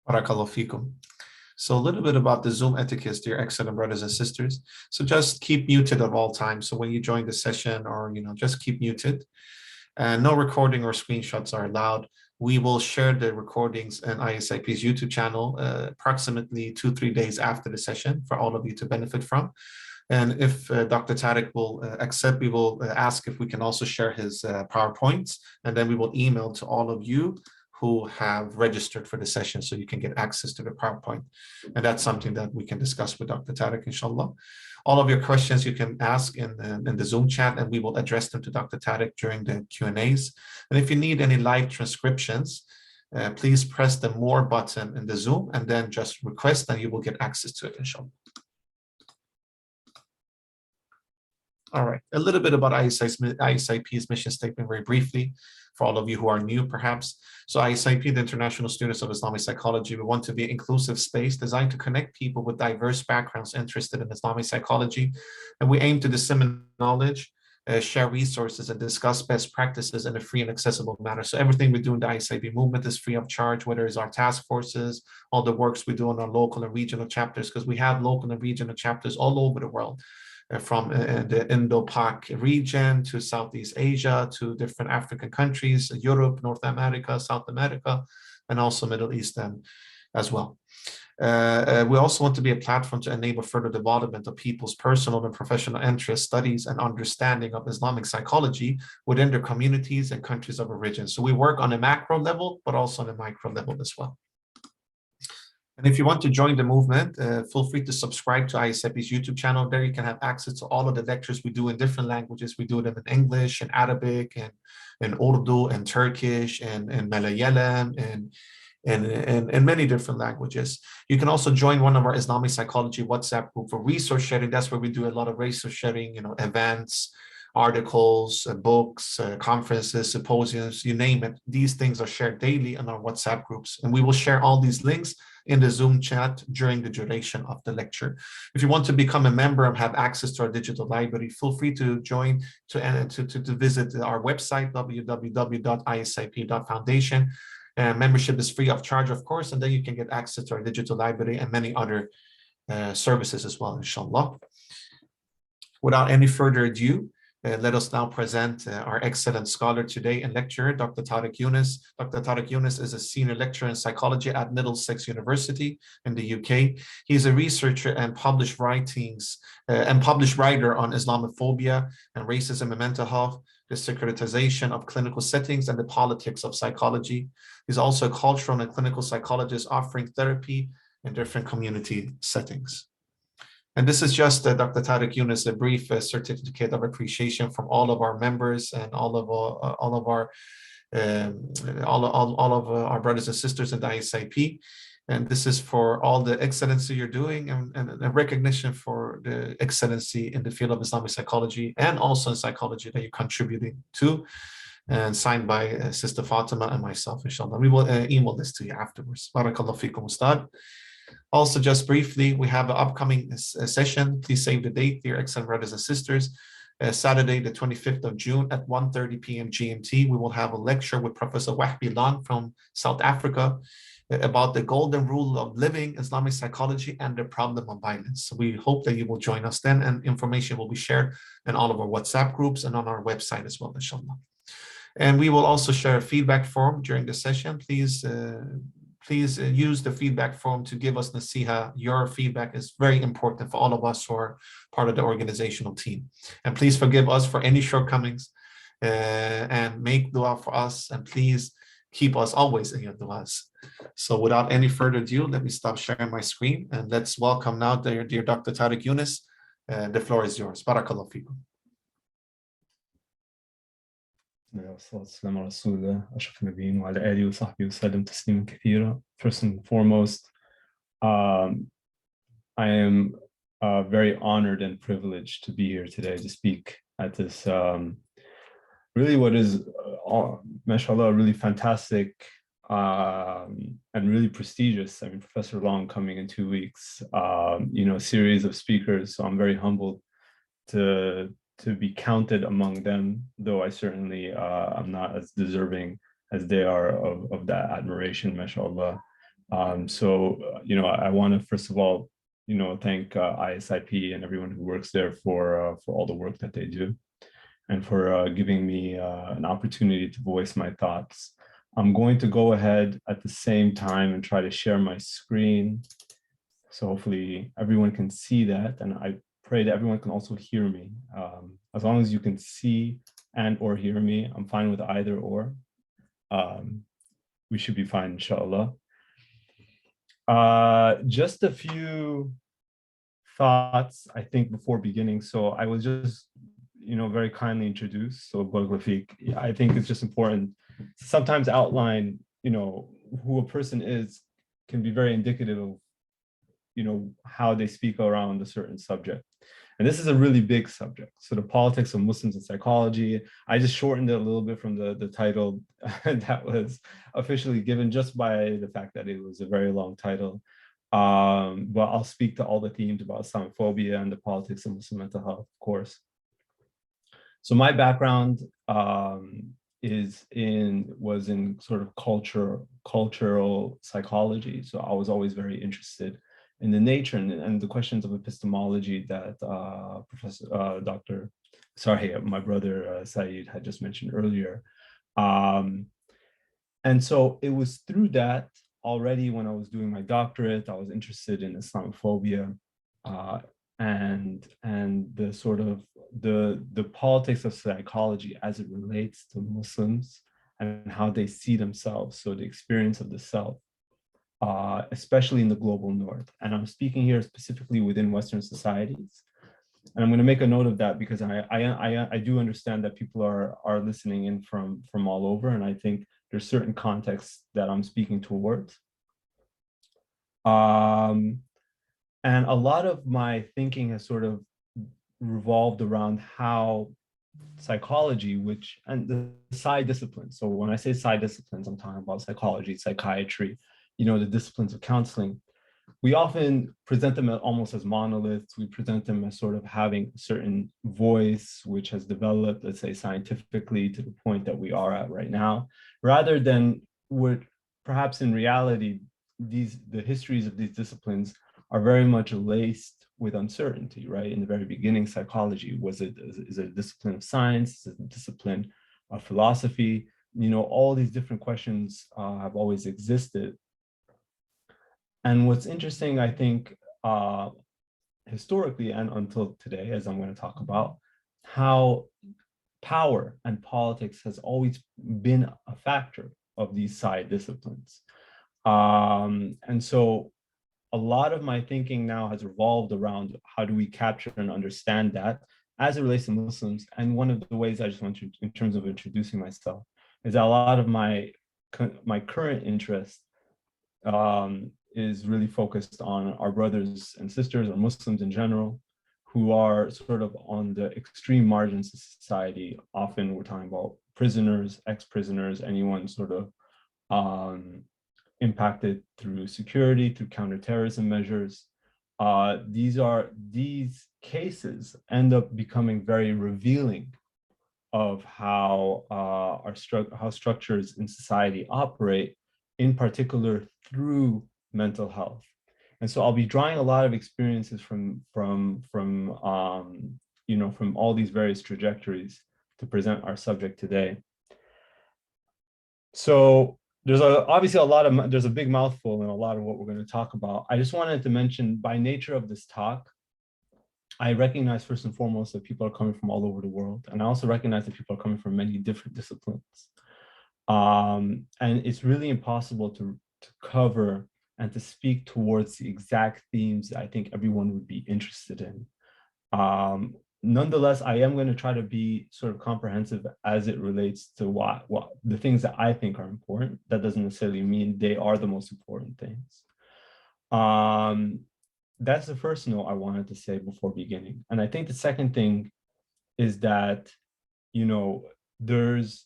Barakallahu feekum. So a little bit about the Zoom etiquette, dear excellent brothers and sisters. So just keep muted at all times. So when you join the session or, just keep muted. And no recording or screenshots are allowed. We will share the recordings in ISIP's YouTube channel approximately 2-3 days after the session for all of you to benefit from. And if Dr. Tarek will accept, we will ask if we can also share his PowerPoints, and then we will email to all of you who have registered for the session so you can get access to the PowerPoint. And that's something that we can discuss with Dr. Tarek, inshallah. All of your questions you can ask in the Zoom chat, and we will address them to Dr. Tarek during the Q&As. And if you need any live transcriptions, please press the More button in the Zoom and then just request, and you will get access to it, inshallah. All right, a little bit about ISIP's mission statement very briefly for all of you who are new perhaps. So ISIP, the International Students of Islamic Psychology, we want to be an inclusive space designed to connect people with diverse backgrounds interested in Islamic psychology. And we aim to disseminate knowledge, share resources, and discuss best practices in a free and accessible manner. So everything we do in the ISIP movement is free of charge, whether it's our task forces, all the works we do in our local and regional chapters, because we have local and regional chapters all over the world. From the Indo-Pak region to Southeast Asia to different African countries, Europe, North America, South America, and also Middle East as well. We also want to be a platform to enable further development of people's personal and professional interests, studies, and understanding of Islamic psychology within their communities and countries of origin. So we work on a macro level, but also on a micro level as well. And if you want to join the movement, feel free to subscribe to ISIP's YouTube channel. There you can have access to all of the lectures we do in different languages. We do them in English and Arabic and in Urdu and Turkish and Malayalam and many different languages. You can also join one of our Islamic psychology WhatsApp group for resource sharing. That's where we do a lot of resource sharing, events, articles, books, conferences, symposiums, you name it. These things are shared daily in our WhatsApp groups. And we will share all these links in the Zoom chat during the duration of the lecture. If you want to become a member and have access to our digital library, feel free to join to visit our website, www.isip.foundation. Membership is free of charge, of course, and then you can get access to our digital library and many other services as well, inshallah. Without any further ado, let us now present our excellent scholar today and lecturer, Dr. Tarek Younis. Dr. Tarek Younis is a senior lecturer in psychology at Middlesex University in the UK. He is a researcher and published writer on Islamophobia and racism and mental health, the securitisation of clinical settings, and the politics of psychology. He's also a cultural and clinical psychologist offering therapy in different community settings. And this is just Dr. Tarek Younis, a brief certificate of appreciation from all of our members and all of our brothers and sisters in the ISIP. And this is for all the excellency you're doing and a recognition for the excellency in the field of Islamic psychology and also in psychology that you're contributing to, and signed by Sister Fatima and myself, inshallah. We will email this to you afterwards. Barakallahu feekum, Ustad. Also, just briefly, we have an upcoming session. Please save the date, dear excellent brothers and sisters. Saturday, the 25th of June at 1:30 p.m. GMT, we will have a lecture with Professor Wahbi Lan from South Africa about the golden rule of living, Islamic psychology, and the problem of violence. So we hope that you will join us then, and information will be shared in all of our WhatsApp groups and on our website as well, inshallah. And we will also share a feedback form during the session. Please use the feedback form to give us nasiha. Your feedback is very important for all of us who are part of the organizational team. And please forgive us for any shortcomings and make dua for us. And please keep us always in your duas. So without any further ado, let me stop sharing my screen and let's welcome now dear Dr. Tarek Younis. The floor is yours. Barakallahu feekum. والصلاة والسلام على رسول الله أشرف النبيين وعلى آله وصحبه وسلم تسليما كثيرا. First and foremost, I am very honored and privileged to be here today to speak at this really what is, mashallah, really fantastic and really prestigious. I mean, Professor Long coming in 2 weeks, series of speakers. So I'm very humbled to be counted among them, though I certainly am not as deserving as they are of that admiration, mashallah. I want to first of all, thank ISIP and everyone who works there for all the work that they do, and for giving me an opportunity to voice my thoughts. I'm going to go ahead at the same time and try to share my screen. So hopefully everyone can see that, and I pray that everyone can also hear me. As long as you can see and or hear me, I'm fine with either or. We should be fine, inshallah. Just a few thoughts, I think, before beginning. So I was just, very kindly introduced. So Baglafik, I think it's just important to sometimes outline, who a person is can be very indicative of, how they speak around a certain subject. And this is a really big subject. So the politics of Muslims and psychology, I just shortened it a little bit from the title that was officially given, just by the fact that it was a very long title. But I'll speak to all the themes about Islamophobia and the politics of Muslim mental health, of course. So my background was in sort of cultural psychology. So I was always very interested in the nature and the questions of epistemology that my brother Saeed had just mentioned earlier. And so it was through that already, when I was doing my doctorate, I was interested in Islamophobia and the sort of the politics of psychology as it relates to Muslims and how they see themselves. So the experience of the self, especially in the global north. And I'm speaking here specifically within Western societies. And I'm going to make a note of that because I do understand that people are listening in from all over. And I think there's certain contexts that I'm speaking towards. And a lot of my thinking has sort of revolved around how psychology, and the side disciplines. So when I say side disciplines, I'm talking about psychology, psychiatry, the disciplines of counseling. We often present them almost as monoliths. We present them as sort of having a certain voice, which has developed, let's say, scientifically to the point that we are at right now, rather than what perhaps in reality, the histories of these disciplines are very much laced with uncertainty, right? In the very beginning, psychology, is it a discipline of science? Is it a discipline of philosophy? All these different questions have always existed. And what's interesting, I think, historically and until today, as I'm going to talk about, how power and politics has always been a factor of these side disciplines. And so a lot of my thinking now has revolved around how do we capture and understand that as it relates to Muslims. And one of the ways I just want to, in terms of introducing myself, is that a lot of my current interest is really focused on our brothers and sisters, or Muslims in general, who are sort of on the extreme margins of society. Often we're talking about prisoners, ex-prisoners, anyone sort of impacted through security, through counterterrorism measures. These cases end up becoming very revealing of how how structures in society operate, in particular through mental health. And so I'll be drawing a lot of experiences from all these various trajectories to present our subject today. So there's there's a big mouthful and a lot of what we're going to talk about. I just wanted to mention, by nature of this talk, I recognize first and foremost that people are coming from all over the world. And I also recognize that people are coming from many different disciplines. And it's really impossible to cover and to speak towards the exact themes that I think everyone would be interested in. Nonetheless, I am going to try to be sort of comprehensive as it relates to what the things that I think are important. That doesn't necessarily mean they are the most important things. That's the first note I wanted to say before beginning. And I think the second thing is that, there's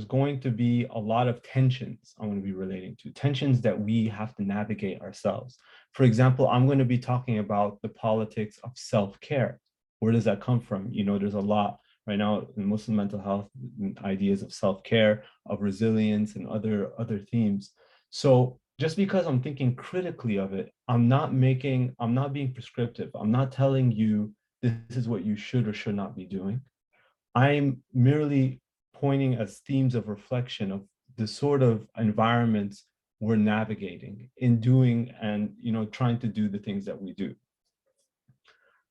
going to be a lot of tensions I'm going to be relating to, tensions that we have to navigate ourselves. For example, I'm going to be talking about the politics of self-care. Where does that come from? There's a lot right now in Muslim mental health, ideas of self-care, of resilience, and other themes. So just because I'm thinking critically of it, I'm not being prescriptive. I'm not telling you this is what you should or should not be doing. I'm merely pointing as themes of reflection of the sort of environments we're navigating in doing and, trying to do the things that we do.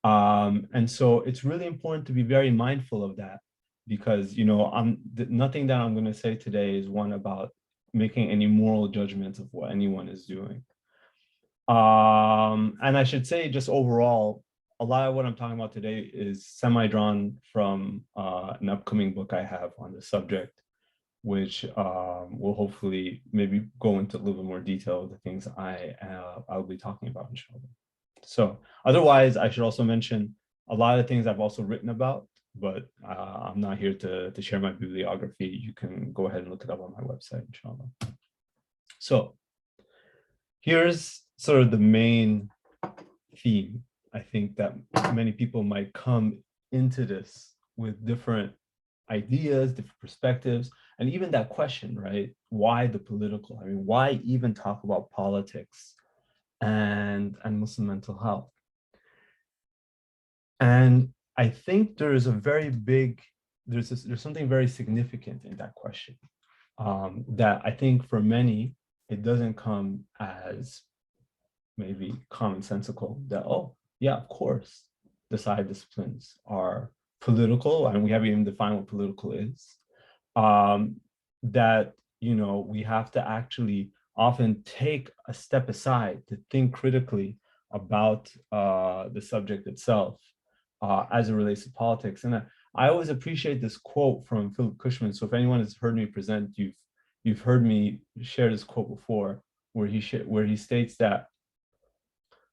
And so it's really important to be very mindful of that, because, nothing that I'm going to say today is one about making any moral judgments of what anyone is doing. And I should say, just overall, a lot of what I'm talking about today is semi-drawn from an upcoming book I have on the subject, which will hopefully maybe go into a little bit more detail of the things I'll be talking about, inshallah. So otherwise, I should also mention a lot of things I've also written about, but I'm not here to share my bibliography. You can go ahead and look it up on my website, inshallah. So here's sort of the main theme. I think that many people might come into this with different ideas, different perspectives, and even that question, right? Why the political? I mean, why even talk about politics and Muslim mental health? And I think there's something very significant in that question, that I think for many, it doesn't come as maybe commonsensical that, oh, yeah, of course, the side disciplines are political, and we haven't even defined what political is. That, we have to actually often take a step aside to think critically about the subject itself as it relates to politics. And I always appreciate this quote from Philip Cushman. So if anyone has heard me present, you've heard me share this quote before, where he states that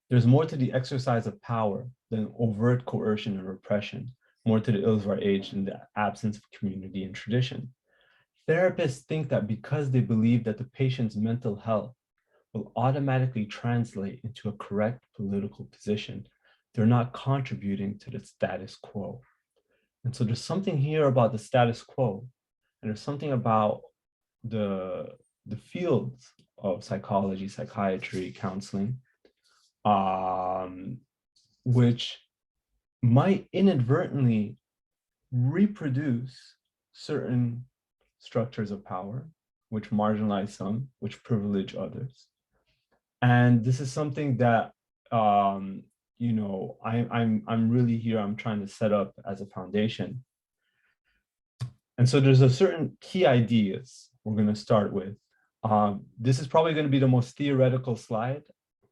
there's more to the exercise of power than overt coercion and repression, more to the ills of our age than the absence of community and tradition. Therapists think that because they believe that the patient's mental health will automatically translate into a correct political position, they're not contributing to the status quo. And so there's something here about the status quo, and there's something about the fields of psychology, psychiatry, counseling, which might inadvertently reproduce certain structures of power, which marginalize some, which privilege others. And this is something that I'm really here, I'm trying to set up as a foundation. And so there's a certain key ideas we're going to start with. This is probably going to be the most theoretical slide.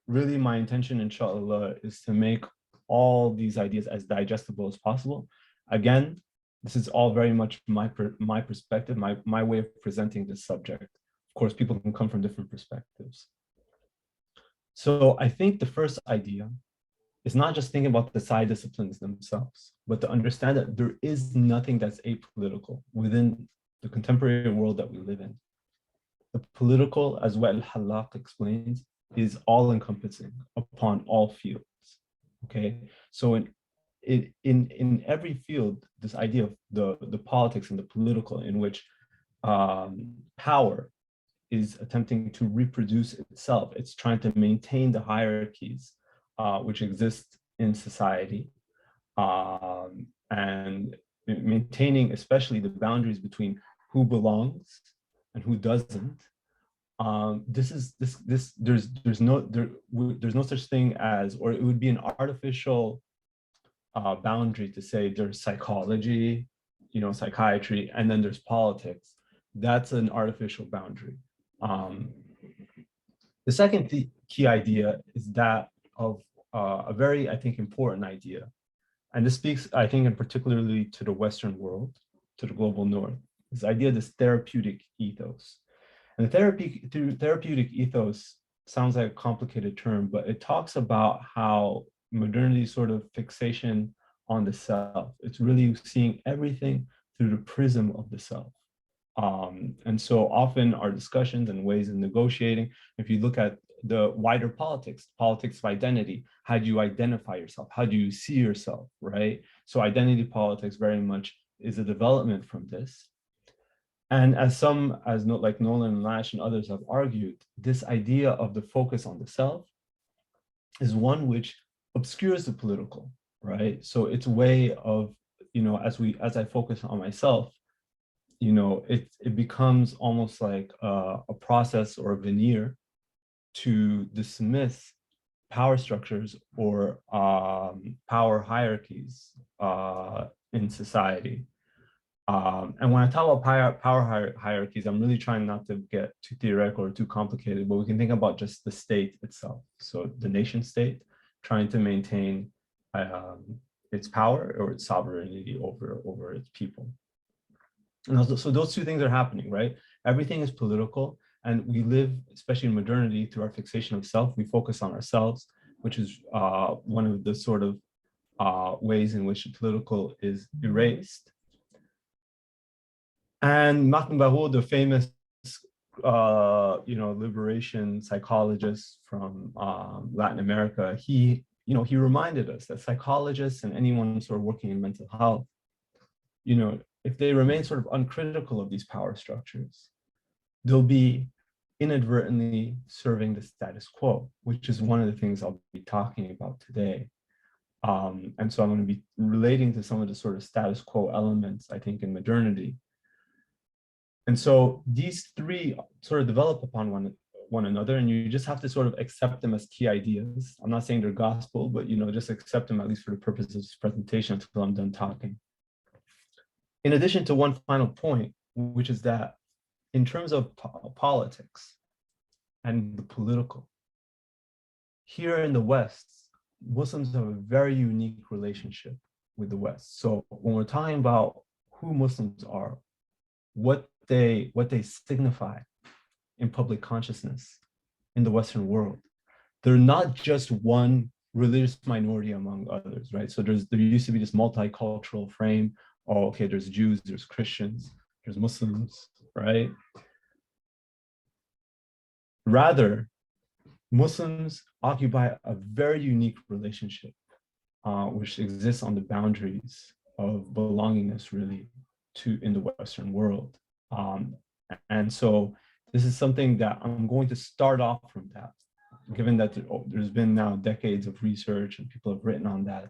Really, my intention, inshallah, is to make all these ideas as digestible as possible. Again, this is all very much my perspective, my way of presenting this subject. Of course, people can come from different perspectives. So I think the first idea is not just thinking about the side disciplines themselves, but to understand that there is nothing that's apolitical within the contemporary world that we live in. The political, as well Halak explains, is all-encompassing upon all fields. Okay, so in every field, this idea of the politics and the political, in which power is attempting to reproduce itself, it's trying to maintain the hierarchies which exist in society, and maintaining especially the boundaries between who belongs and who doesn't. There's no such thing as, or it would be an artificial boundary to say there's psychology, psychiatry, and then there's politics. That's an artificial boundary. The second key idea is that of a very, I think, important idea. And this speaks, I think, in particularly to the Western world, to the global North, this idea, this therapeutic ethos. And the therapeutic ethos sounds like a complicated term, but it talks about how modernity sort of fixation on the self. It's really seeing everything through the prism of the self. And so often our discussions and ways of negotiating, if you look at the wider politics of identity, how do you identify yourself? How do you see yourself, right? So identity politics very much is a development from this. And like Nolan and Lash and others have argued, this idea of the focus on the self is one which obscures the political, right? So it's a way of, as I focus on myself, it becomes almost like a process or a veneer to dismiss power structures or power hierarchies in society. And when I talk about power hierarchies, I'm really trying not to get too theoretical or too complicated, but we can think about just the state itself. So the nation state trying to maintain its power or its sovereignty over its people. And so those two things are happening, right? Everything is political, and we live, especially in modernity, through our fixation of self. We focus on ourselves, which is one of the sort of ways in which the political is erased. And Martin Barrault, the famous, liberation psychologist from Latin America, he reminded us that psychologists and anyone sort of working in mental health, if they remain sort of uncritical of these power structures, they'll be inadvertently serving the status quo, which is one of the things I'll be talking about today. And so I'm going to be relating to some of the sort of status quo elements, I think, in modernity. And so these three sort of develop upon one another, and you just have to sort of accept them as key ideas. I'm not saying they're gospel, but just accept them, at least for the purpose of this presentation, until I'm done talking. In addition to one final point, which is that in terms of politics and the political, here in the West, Muslims have a very unique relationship with the West. So when we're talking about who Muslims are, what they signify in public consciousness in the Western world, they're not just one religious minority among others, right? So there used to be this multicultural frame. Oh, okay, there's Jews, there's Christians, there's Muslims, right? Rather, Muslims occupy a very unique relationship, which exists on the boundaries of belongingness, really, in the Western world. And so this is something that I'm going to start off from that, given that there's been now decades of research and people have written on that.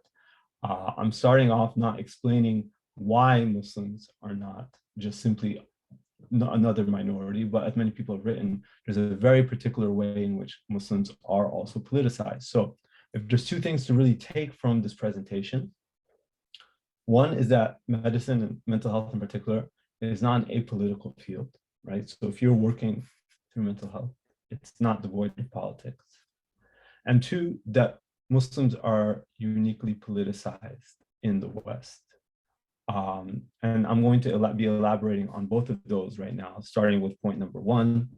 I'm starting off not explaining why Muslims are not just simply another minority, but as many people have written, there's a very particular way in which Muslims are also politicized. So if there's two things to really take from this presentation, one is that medicine and mental health in particular is not an apolitical field, right? So if you're working through mental health, it's not devoid of politics. And two, that Muslims are uniquely politicized in the West. And I'm going to be elaborating on both of those right now, starting with point number one.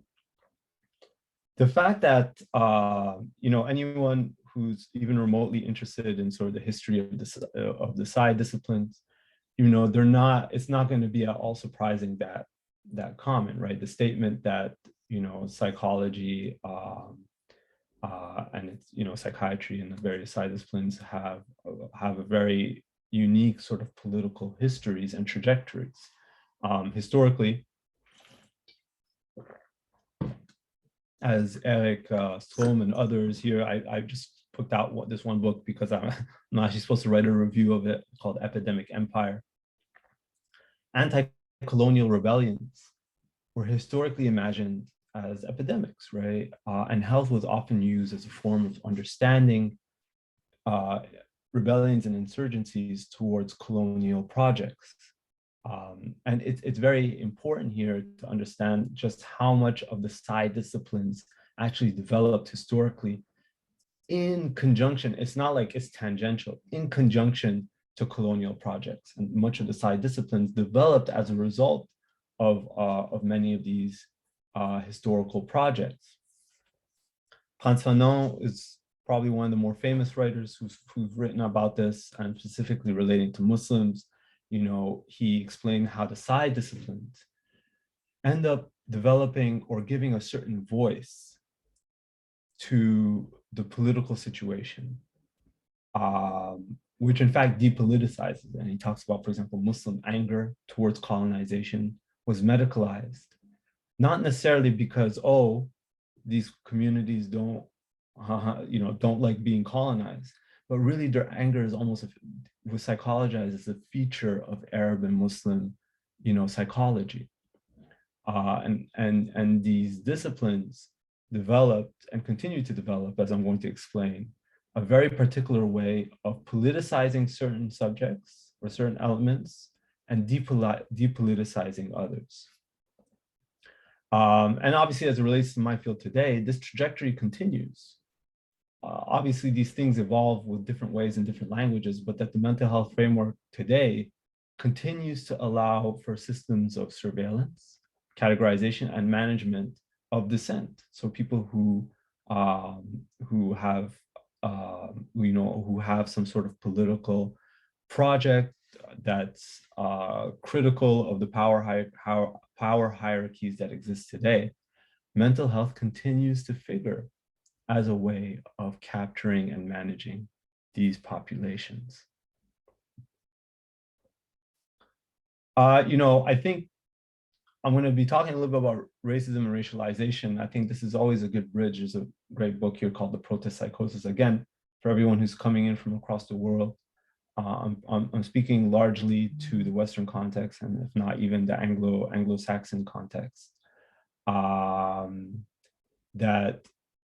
The fact that, anyone who's even remotely interested in sort of the history of the side disciplines, it's not going to be at all surprising that common, right? The statement that, psychology and it's, psychiatry and the various side disciplines have a very unique sort of political histories and trajectories. Historically, as Eric Strom and others here, I just put out this one book because I'm not actually supposed to write a review of it, called Epidemic Empire. Anti-colonial rebellions were historically imagined as epidemics, right? And health was often used as a form of understanding rebellions and insurgencies towards colonial projects. And it's very important here to understand just how much of the side disciplines actually developed historically in conjunction. It's not like it's tangential, in conjunction to colonial projects. And much of the side disciplines developed as a result of many of these historical projects. Hans Fanon is probably one of the more famous writers who've written about this, and specifically relating to Muslims. He explained how the side disciplines end up developing or giving a certain voice to the political situation, which in fact depoliticizes. And he talks about, for example, Muslim anger towards colonization, was medicalized, not necessarily because, oh, these communities don't, don't like being colonized, but really their anger is almost was psychologized as a feature of Arab and Muslim, psychology. And these disciplines developed and continue to develop, as I'm going to explain, a very particular way of politicizing certain subjects or certain elements and depoliticizing others. And obviously, as it relates to my field today, this trajectory continues. Obviously, these things evolve with different ways in different languages, but that the mental health framework today continues to allow for systems of surveillance, categorization, and management of dissent. So people who have who have some sort of political project that's critical of the power hierarchies that exist today, mental health continues to figure as a way of capturing and managing these populations. I think I'm going to be talking a little bit about racism and racialization. I think this is always a good bridge. There's a great book here called The Protest Psychosis. Again, for everyone who's coming in from across the world, I'm speaking largely to the Western context, and if not even the Anglo-Saxon context. That,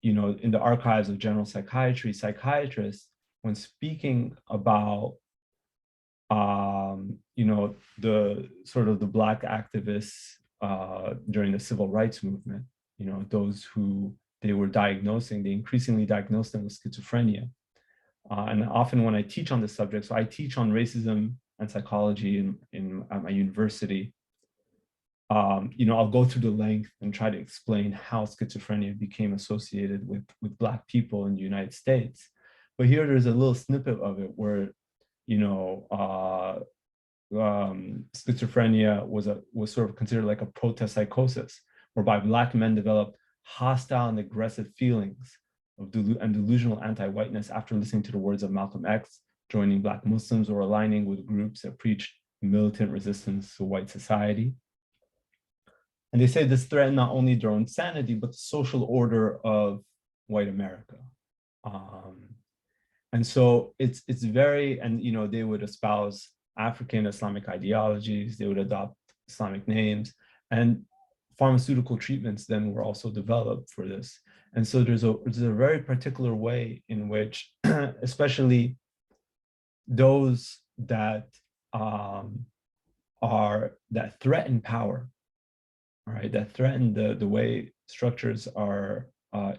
in the archives of general psychiatry, psychiatrists, when speaking about, the sort of the Black activists during the civil rights movement, those who they increasingly diagnosed them with schizophrenia. And often when I teach on this subject, so I teach on racism and psychology at my university, I'll go through the length and try to explain how schizophrenia became associated with Black people in the United States. But here there's a little snippet of it where, schizophrenia was sort of considered like a protest psychosis, whereby Black men developed hostile and aggressive feelings and delusional anti-whiteness after listening to the words of Malcolm X, joining Black Muslims, or aligning with groups that preached militant resistance to white society. And they say this threatened not only their own sanity, but the social order of white America. And so it's very, and they would espouse African Islamic ideologies, they would adopt Islamic names, and pharmaceutical treatments then were also developed for this. And so there's a very particular way in which, especially those that that threaten power, all right, that threaten the way structures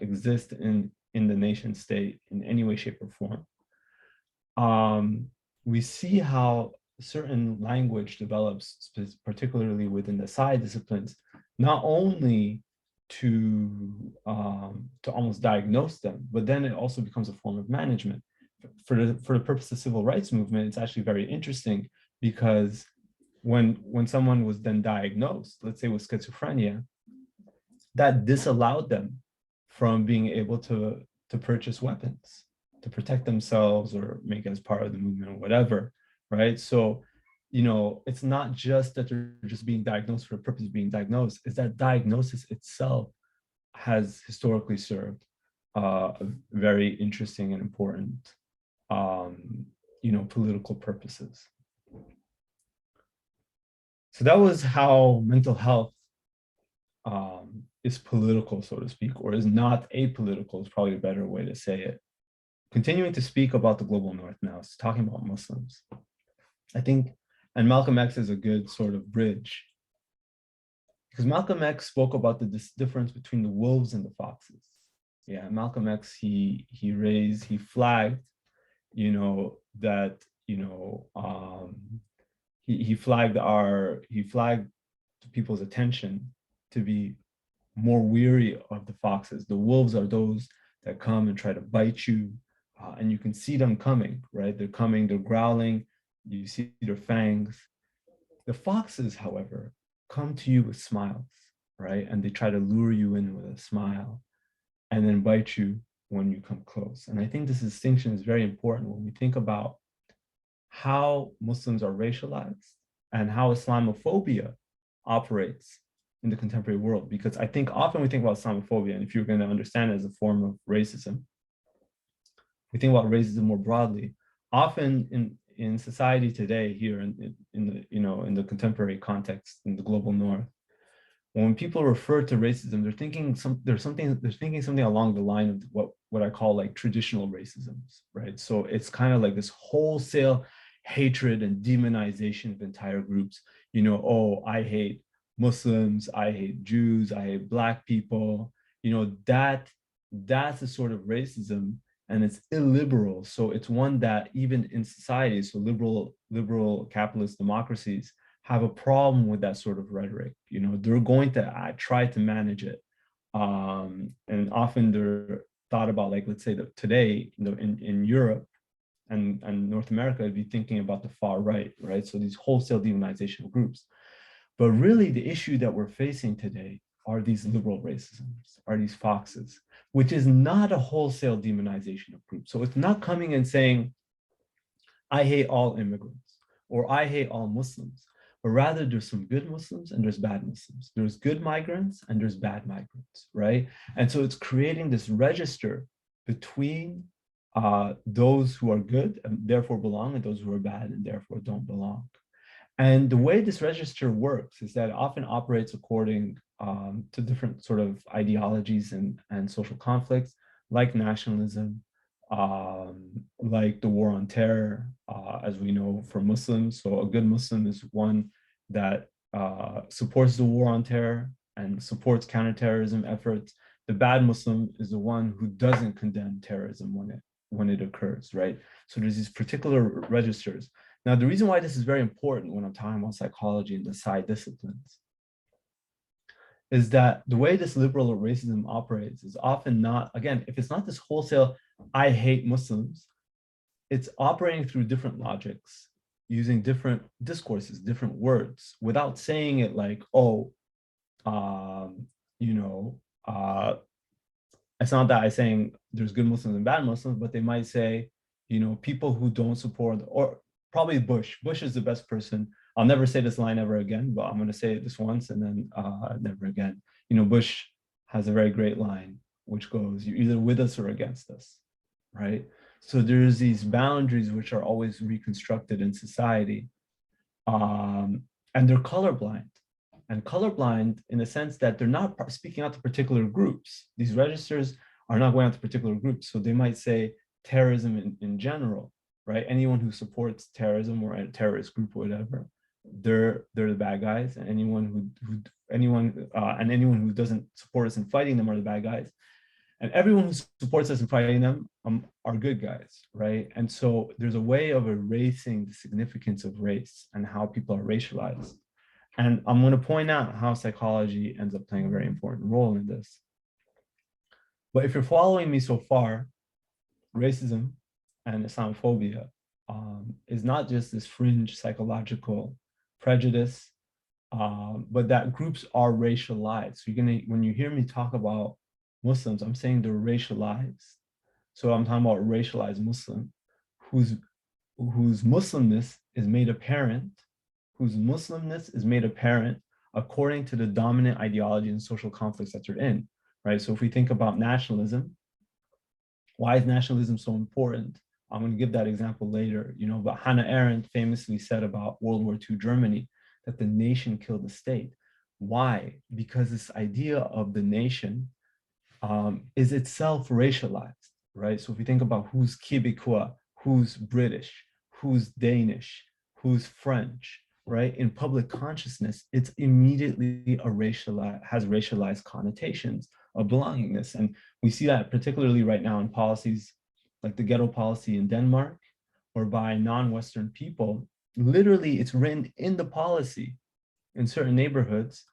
exist in the nation state in any way, shape, or form. We see how certain language develops, particularly within the psi disciplines, not only to almost diagnose them, but then it also becomes a form of management. For the purpose of the civil rights movement, it's actually very interesting, because when someone was then diagnosed, let's say with schizophrenia, that disallowed them from being able to purchase weapons to protect themselves or make as part of the movement or whatever, right? So, it's not just that they're just being diagnosed for the purpose of being diagnosed, it's that diagnosis itself has historically served very interesting and important, political purposes. So that was how mental health is political, so to speak, or is not apolitical is probably a better way to say it. Continuing to speak about the global north now, it's talking about Muslims. I think, and Malcolm X is a good sort of bridge, because Malcolm X spoke about the difference between the wolves and the foxes. Yeah, Malcolm X, he flagged, that, he flagged people's attention to be more weary of the foxes. The wolves are those that come and try to bite you, and you can see them coming, right? They're coming, they're growling, you see their fangs. The foxes, however, come to you with smiles, right? And they try to lure you in with a smile and then bite you when you come close. And I think this distinction is very important when we think about how Muslims are racialized and how Islamophobia operates in the contemporary world. Because I think often we think about Islamophobia, and if you're going to understand it as a form of racism, we think about racism more broadly. Often in society today, here in the in the contemporary context in the global north, when people refer to racism, they're thinking something along the line of what I call like traditional racisms, right? So it's kind of like this wholesale hatred and demonization of entire groups. Oh, I hate Muslims, I hate Jews, I hate Black people. That's a sort of racism, and it's illiberal. So it's one that even in societies, so liberal capitalist democracies, have a problem with that sort of rhetoric. They're going to try to manage it. And often they're thought about, like, let's say that today, in Europe and North America, I'd be thinking about the far right, right? So these wholesale demonization of groups. But really the issue that we're facing today are these liberal racisms, are these foxes, which is not a wholesale demonization of groups. So it's not coming and saying, I hate all immigrants, or I hate all Muslims, but rather there's some good Muslims and there's bad Muslims. There's good migrants and there's bad migrants, right? And so it's creating this register between those who are good and therefore belong, and those who are bad and therefore don't belong. And the way this register works is that it often operates according to different sort of ideologies and social conflicts, like nationalism, like the war on terror, as we know for Muslims. So a good Muslim is one that supports the war on terror and supports counterterrorism efforts. The bad Muslim is the one who doesn't condemn terrorism when it occurs, right? So there's these particular registers. Now, the reason why this is very important when I'm talking about psychology and the side disciplines is that the way this liberal racism operates is often not, again, if it's not this wholesale, I hate Muslims, it's operating through different logics, using different discourses, different words, without saying it like, oh, it's not that I'm saying there's good Muslims and bad Muslims, but they might say, people who don't support, or probably Bush. Bush is the best person. I'll never say this line ever again, but I'm going to say it this once and then never again. Bush has a very great line, which goes, you're either with us or against us, right? So there's these boundaries which are always reconstructed in society, and they're colorblind. And colorblind in the sense that they're not speaking out to particular groups. These registers are not going out to particular groups. So they might say terrorism in general, right? Anyone who supports terrorism or a terrorist group or whatever, they're the bad guys, and anyone who doesn't support us in fighting them are the bad guys, and everyone who supports us in fighting them are good guys, right? And so there's a way of erasing the significance of race and how people are racialized. And I'm going to point out how psychology ends up playing a very important role in this. But if you're following me so far, racism and Islamophobia is not just this fringe psychological prejudice, but that groups are racialized. So when you hear me talk about Muslims, I'm saying they're racialized. So I'm talking about racialized Muslim whose Muslimness is made apparent, according to the dominant ideology and social conflicts that they're in, right? So if we think about nationalism, why is nationalism so important? I'm going to give that example later, but Hannah Arendt famously said about World War II Germany that the nation killed the state. Why? Because this idea of the nation is itself racialized, right? So if we think about who's Quebecois, who's British, who's Danish, who's French, right? In public consciousness, it's immediately has racialized connotations of belongingness. And we see that particularly right now in policies like the ghetto policy in Denmark, or by non-Western people. Literally, it's written in the policy in certain neighborhoods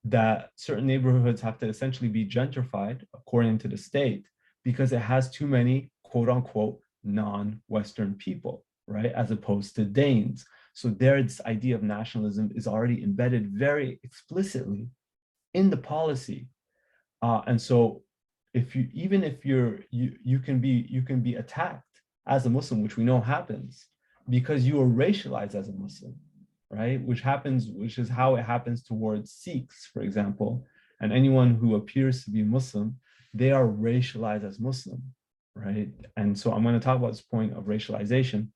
that certain neighborhoods have to essentially be gentrified according to the state because it has too many quote unquote non-Western people, right? As opposed to Danes. So there, this idea of nationalism is already embedded very explicitly in the policy. And so you can be attacked as a Muslim, which we know happens, because you are racialized as a Muslim. right? Which is how it happens towards Sikhs, for example, and anyone who appears to be Muslim, they are racialized as Muslim, right? And so I'm going to talk about this point of racialization.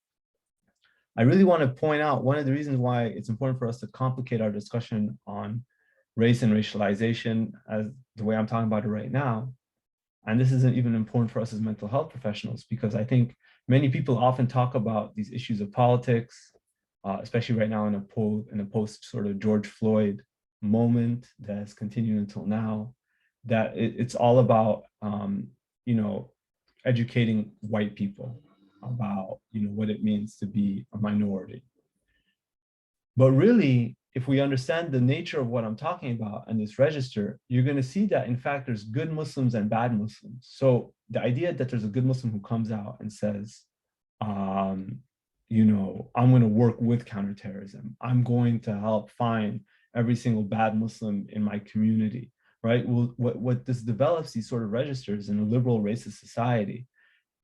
I really want to point out one of the reasons why it's important for us to complicate our discussion on race and racialization as the way I'm talking about it right now. And this isn't even important for us as mental health professionals, because I think many people often talk about these issues of politics, especially right now in a post sort of George Floyd moment that has continued until now, that it's all about, educating white people about, what it means to be a minority. But really, if we understand the nature of what I'm talking about and this register, you're going to see that, in fact, there's good Muslims and bad Muslims. So the idea that there's a good Muslim who comes out and says, I'm going to work with counterterrorism. I'm going to help find every single bad Muslim in my community, right? Well, what this develops, these sort of registers in a liberal racist society,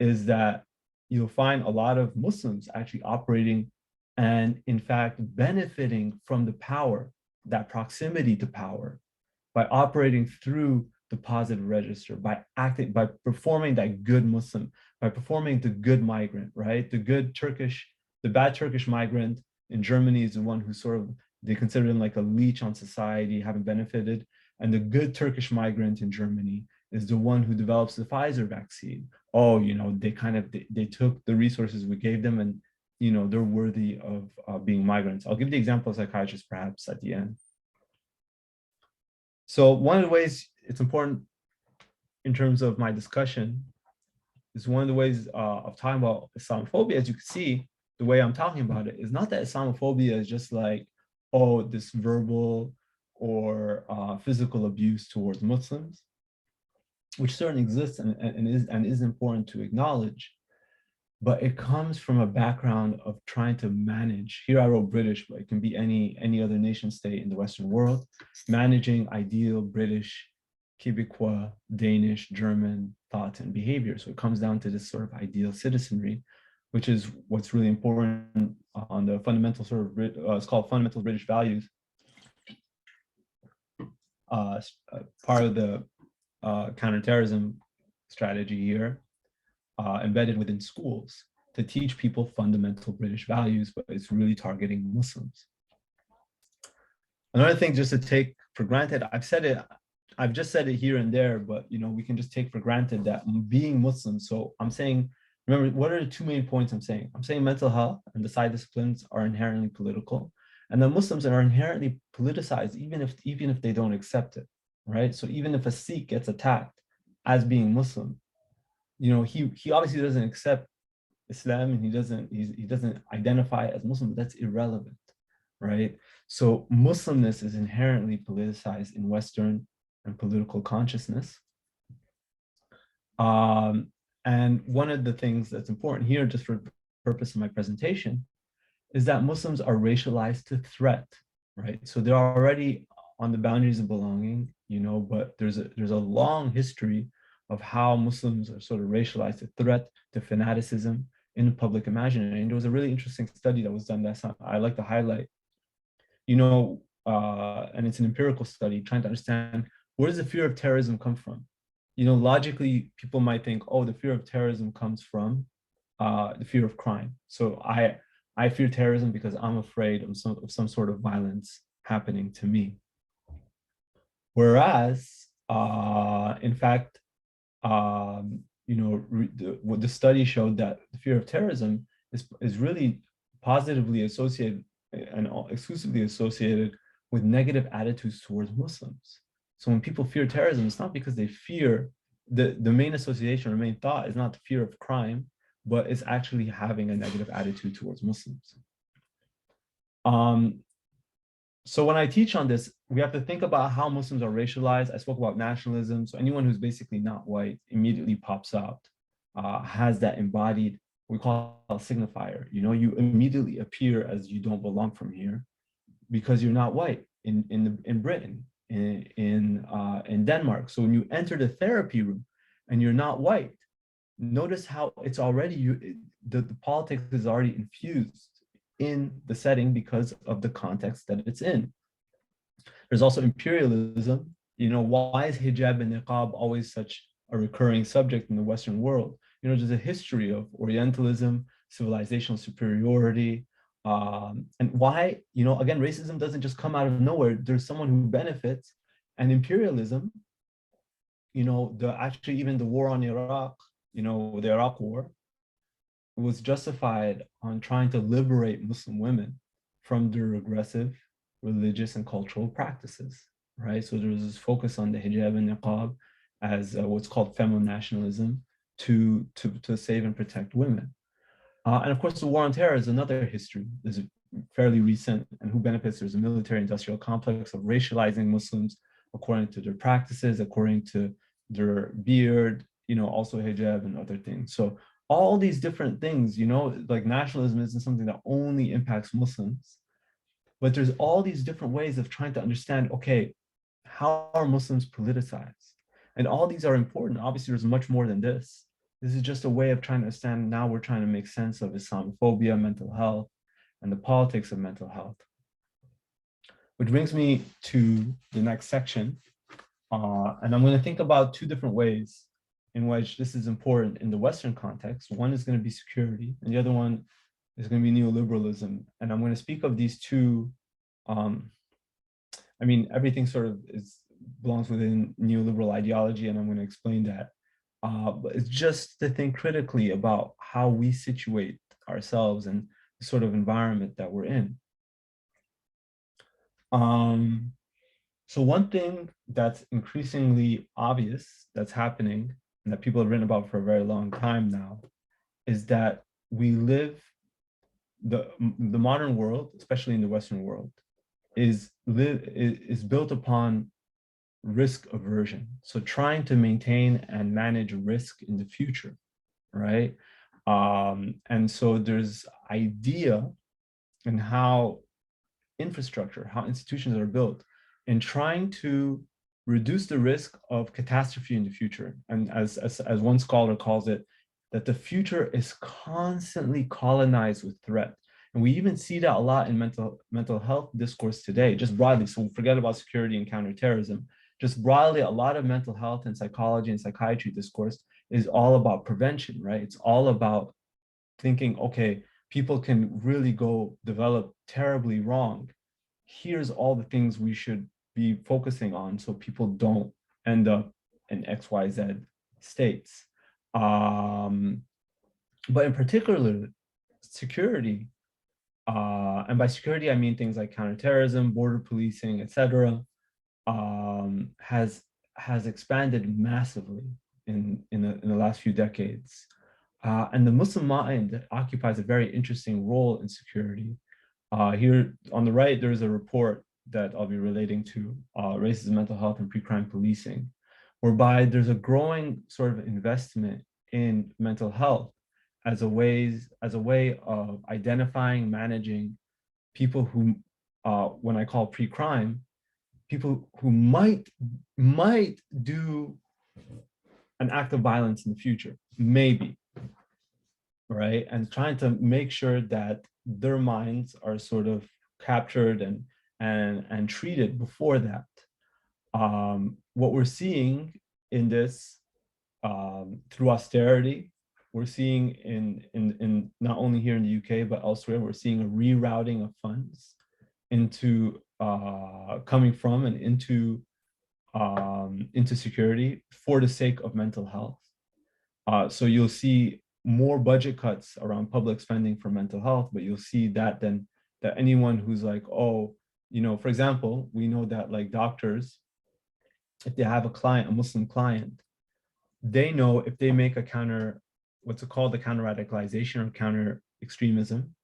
is that you'll find a lot of Muslims actually operating and in fact benefiting from the power, that proximity to power, by operating through the positive register, by performing that good Muslim, by performing the good migrant, right? The bad Turkish migrant in Germany is the one who sort of, they consider him like a leech on society, having benefited. And the good Turkish migrant in Germany is the one who develops the Pfizer vaccine. Oh, they took the resources we gave them, and they're worthy of being migrants. I'll give the example of psychiatrists perhaps at the end. So one of the ways it's important in terms of my discussion is one of the ways of talking about Islamophobia, as you can see, the way I'm talking about it is not that Islamophobia is just like, oh, this verbal or physical abuse towards Muslims, which certainly exists and is important to acknowledge. But it comes from a background of trying to manage, here I wrote British, but it can be any other nation state in the Western world, managing ideal British, Quebecois, Danish, German thoughts and behavior. So it comes down to this sort of ideal citizenry, which is what's really important on the fundamental sort of, it's called fundamental British values. Part of the counterterrorism strategy here, embedded within schools to teach people fundamental British values, but it's really targeting Muslims. Another thing just to take for granted, I've just said it here and there, but we can just take for granted that being Muslim. So I'm saying, remember, what are the two main points I'm saying? I'm saying mental health and the side disciplines are inherently political, and the Muslims are inherently politicized, even if they don't accept it, right? So even if a Sikh gets attacked as being Muslim, he obviously doesn't accept Islam, and he doesn't identify as Muslim, but that's irrelevant, right? So Muslimness is inherently politicized in Western and political consciousness. And one of the things that's important here, just for the purpose of my presentation, is that Muslims are racialized to threat, right? So they're already on the boundaries of belonging, but there's a long history of how Muslims are sort of racialized to threat, to fanaticism in the public imaginary. And there was a really interesting study that was done that I like to highlight, and it's an empirical study trying to understand, where does the fear of terrorism come from? Logically, people might think, oh, the fear of terrorism comes from the fear of crime. So I fear terrorism because I'm afraid of some sort of violence happening to me. Whereas, in fact, the study showed that the fear of terrorism is really positively associated and exclusively associated with negative attitudes towards Muslims. So when people fear terrorism, it's not because they fear, the main association or main thought is not the fear of crime, but it's actually having a negative attitude towards Muslims. So when I teach on this, we have to think about how Muslims are racialized. I spoke about nationalism. So anyone who's basically not white immediately pops out, has that embodied, we call it a signifier. You immediately appear as you don't belong from here because you're not white in Britain, in Denmark. So when you enter the therapy room and you're not white, notice how it's already, the politics is already infused in the setting because of the context that it's in. There's also imperialism. Why is hijab and niqab always such a recurring subject in the Western world? There's a history of Orientalism, civilizational superiority, and why, again, racism doesn't just come out of nowhere. There's someone who benefits, and imperialism, actually even the war on Iraq, the Iraq War, was justified on trying to liberate Muslim women from their regressive religious and cultural practices, right? So there was this focus on the hijab and niqab as what's called femo-nationalism to save and protect women. And of course, the war on terror is another history. It's fairly recent, and who benefits? There's a military-industrial complex of racializing Muslims according to their practices, according to their beard, also hijab and other things. So all these different things, like nationalism isn't something that only impacts Muslims, but there's all these different ways of trying to understand, okay, how are Muslims politicized? And all these are important. Obviously, there's much more than this. This is just a way of trying to understand. Now we're trying to make sense of Islamophobia, mental health, and the politics of mental health. Which brings me to the next section. And I'm going to think about two different ways in which this is important in the Western context. One is going to be security, and the other one is going to be neoliberalism. And I'm going to speak of these two. Everything sort of belongs within neoliberal ideology, and I'm going to explain that. But it's just to think critically about how we situate ourselves and the sort of environment that we're in. So one thing that's increasingly obvious that's happening and that people have written about for a very long time now is that we live, the modern world, especially in the Western world, is built upon risk aversion. So trying to maintain and manage risk in the future, right? And so there's idea in how infrastructure, how institutions are built in trying to reduce the risk of catastrophe in the future. And as one scholar calls it, that the future is constantly colonized with threat. And we even see that a lot in mental health discourse today, just broadly. So forget about security and counterterrorism. Just broadly, a lot of mental health and psychology and psychiatry discourse is all about prevention, right? It's all about thinking, okay, people can really go develop terribly wrong. Here's all the things we should be focusing on so people don't end up in XYZ states. But in particular, security, and by security, I mean things like counterterrorism, border policing, etc., has expanded massively in the last few decades. And the Muslim mind occupies a very interesting role in security. Here on the right, there's a report that I'll be relating to, racism, mental health, and pre-crime policing, whereby there's a growing sort of investment in mental health as a way of identifying, managing people who, when I call pre-crime, people who might do an act of violence in the future, maybe, right? And trying to make sure that their minds are sort of captured and treated before that. What we're seeing in this through austerity, we're seeing in not only here in the UK but elsewhere, we're seeing a rerouting of funds into coming from and into security for the sake of mental health. So you'll see more budget cuts around public spending for mental health, but you'll see that then that anyone who's like, oh, for example, we know that like doctors, if they have a Muslim client, they know if they make what's called the counter radicalization or counter extremism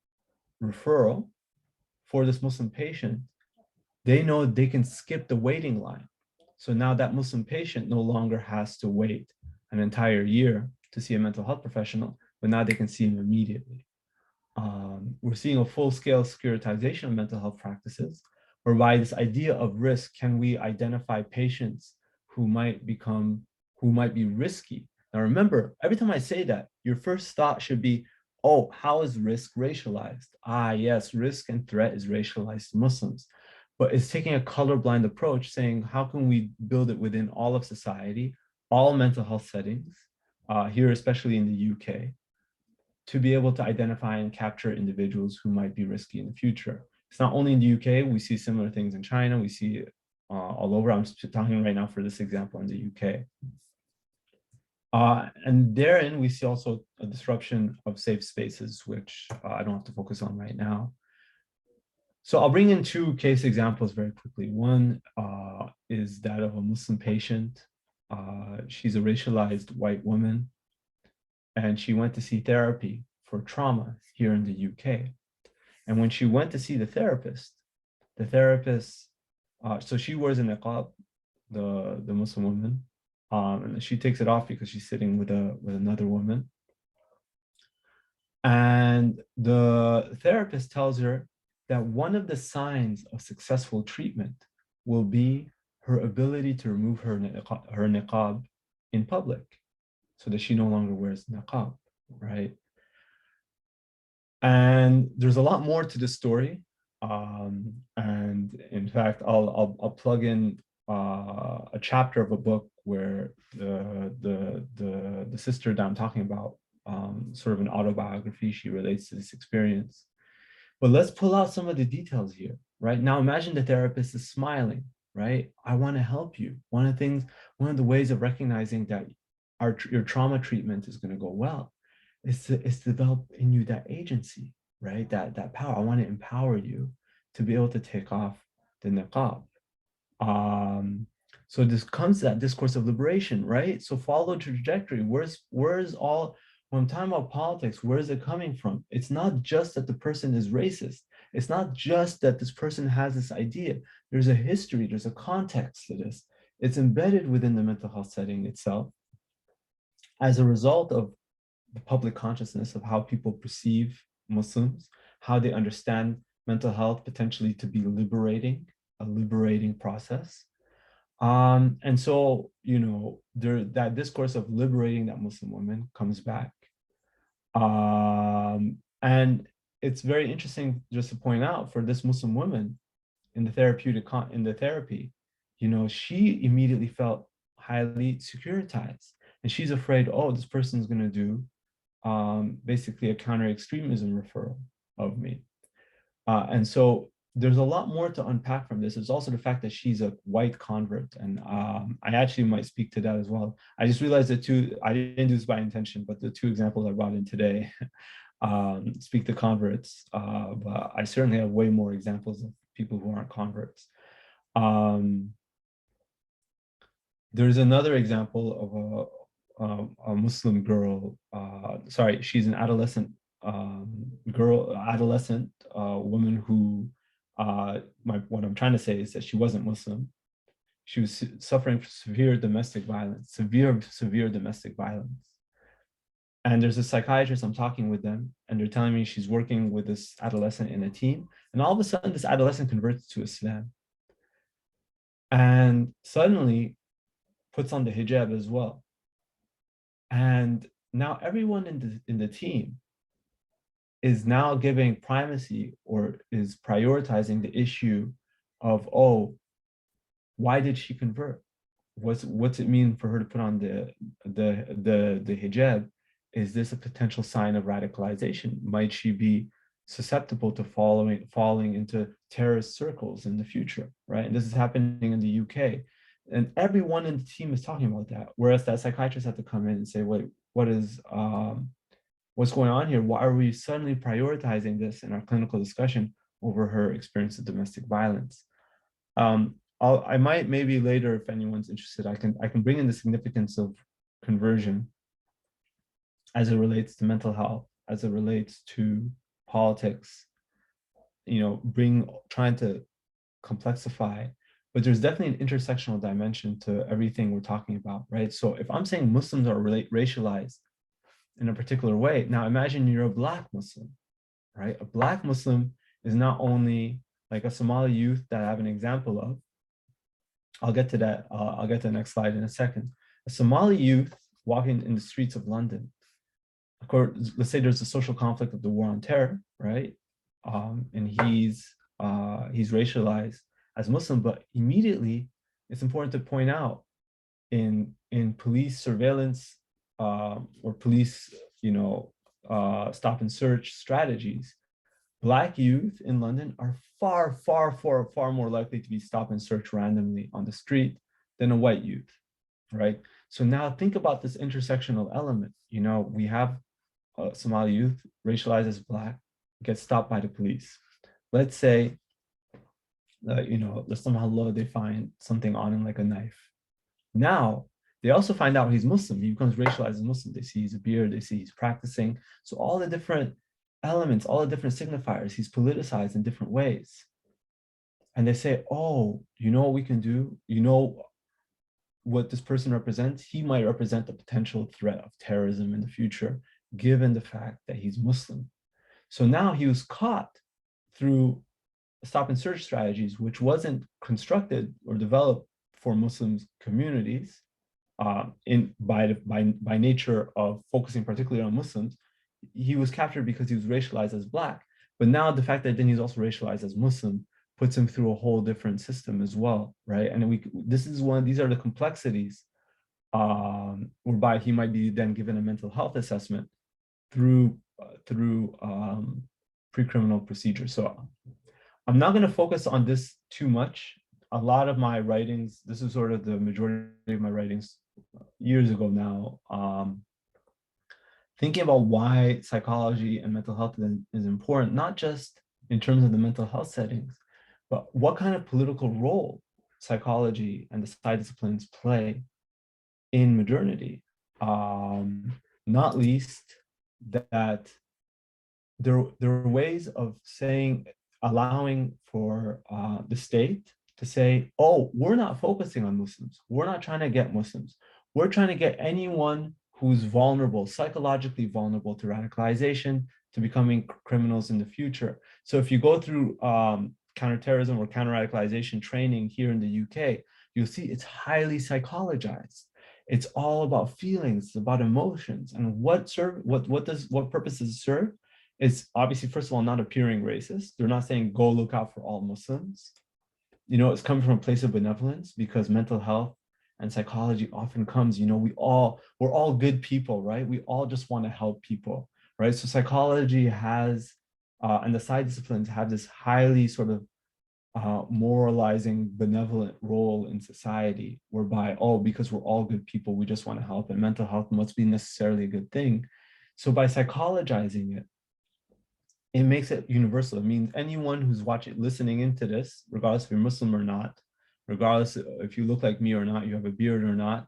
referral for this Muslim patient, they know they can skip the waiting line. So now that Muslim patient no longer has to wait an entire year to see a mental health professional, but now they can see him immediately. We're seeing a full-scale securitization of mental health practices, whereby this idea of risk, can we identify patients who might be risky? Now remember, every time I say that, your first thought should be, Oh, how is risk racialized? Ah, yes, risk and threat is racialized to Muslims. But it's taking a colorblind approach, saying, how can we build it within all of society, all mental health settings, here, especially in the UK, to be able to identify and capture individuals who might be risky in the future. It's not only in the UK, we see similar things in China, we see it all over. I'm talking right now for this example in the UK. And therein, we see also a disruption of safe spaces, which I don't have to focus on right now. So I'll bring in two case examples very quickly. One is that of a Muslim patient. She's a racialized white woman, and she went to see therapy for trauma here in the UK. And when she went to see the therapist, so she wears a niqab, the Muslim woman, and she takes it off because she's sitting with another woman. And the therapist tells her that one of the signs of successful treatment will be her ability to remove her niqab in public, so that she no longer wears niqab, right? And there's a lot more to this story. And in fact, I'll plug in a chapter of a book where the sister that I'm talking about, sort of an autobiography, she relates to this experience. But let's pull out some of the details here, right? Now imagine the therapist is smiling, right? I want to help you. One of the ways of recognizing that your trauma treatment is going to go well is to develop in you that agency, right? That power. I want to empower you to be able to take off the niqab. So this comes to that discourse of liberation, right? So follow the trajectory. Where's all, when I'm talking about politics, where is it coming from? It's not just that the person is racist. It's not just that this person has this idea. There's a history, there's a context to this. It's embedded within the mental health setting itself as a result of the public consciousness of how people perceive Muslims, how they understand mental health potentially to be a liberating process. And so, that discourse of liberating that Muslim woman comes back. And it's very interesting just to point out, for this Muslim woman in the therapy, she immediately felt highly securitized. And she's afraid, oh, this person is going to do basically a counter-extremism referral of me. And so there's a lot more to unpack from this. There's also the fact that she's a white convert. And I actually might speak to that as well. I just realized I didn't do this by intention, but the two examples I brought in today speak to converts. But I certainly have way more examples of people who aren't converts. There's another example of a Muslim girl. She's an adolescent woman who, what I'm trying to say is that she wasn't Muslim. She was suffering from severe domestic violence. And there's a psychiatrist, I'm talking with them, and they're telling me she's working with this adolescent in a team. And all of a sudden, this adolescent converts to Islam. And suddenly puts on the hijab as well. And now everyone in the team is now giving primacy, or is prioritizing the issue of, oh, why did she convert? What's it mean for her to put on the hijab? Is this a potential sign of radicalization? Might she be susceptible to falling into terrorist circles in the future, right? And this is happening in the UK. And everyone in the team is talking about that. Whereas that psychiatrist had to come in and say, wait, what's going on here? Why are we suddenly prioritizing this in our clinical discussion over her experience of domestic violence? I might, maybe later, if anyone's interested, I can bring in the significance of conversion as it relates to mental health, as it relates to politics, trying to complexify, but there's definitely an intersectional dimension to everything we're talking about, right? So if I'm saying Muslims are racialized in a particular way, now imagine you're a Black Muslim, right? A Black Muslim is not only like a Somali youth that I have an example of. I'll get to that. I'll get to the next slide in a second. A Somali youth walking in the streets of London, of course, let's say there's a social conflict of the war on terror, right? And he's racialized as Muslim, but immediately it's important to point out in police surveillance or police, stop and search strategies, Black youth in London are far, far, far, far more likely to be stopped and searched randomly on the street than a white youth, right? So now think about this intersectional element. We have Somali youth racialized as Black, gets stopped by the police. Let's say, somehow they find something on him like a knife. Now, they also find out he's Muslim. He becomes racialized as Muslim. They see he's a beard, they see he's practicing. So all the different elements, all the different signifiers, he's politicized in different ways. And they say, oh, you know what we can do? You know what this person represents? He might represent the potential threat of terrorism in the future, given the fact that he's Muslim. So now he was caught through stop and search strategies, which wasn't constructed or developed for Muslim communities by nature of focusing particularly on Muslims. He was captured because he was racialized as Black. But now the fact that then he's also racialized as Muslim puts him through a whole different system as well, right? And these are the complexities whereby he might be then given a mental health assessment through pre-criminal procedure. So I'm not going to focus on this too much. A lot of my writings, this is sort of the majority of my writings years ago now, thinking about why psychology and mental health is important, not just in terms of the mental health settings, but what kind of political role psychology and the side disciplines play in modernity. Not least that there are ways of allowing for the state to say, oh, we're not focusing on Muslims. We're not trying to get Muslims. We're trying to get anyone who's vulnerable, psychologically vulnerable to radicalization, to becoming criminals in the future. So if you go through counterterrorism or counter-radicalization training here in the UK, you'll see it's highly psychologized. It's all about feelings, it's about emotions. And what purpose does it serve? It's obviously, first of all, not appearing racist. They're not saying go look out for all Muslims. It's coming from a place of benevolence, because mental health and psychology often comes, we're all good people, right? We all just want to help people, right? So psychology has, and the side disciplines have this highly sort of moralizing, benevolent role in society, whereby, because we're all good people, we just want to help, and mental health must be necessarily a good thing. So by psychologizing it, it makes it universal. It means anyone who's listening into this, regardless if you're Muslim or not, regardless if you look like me or not, you have a beard or not,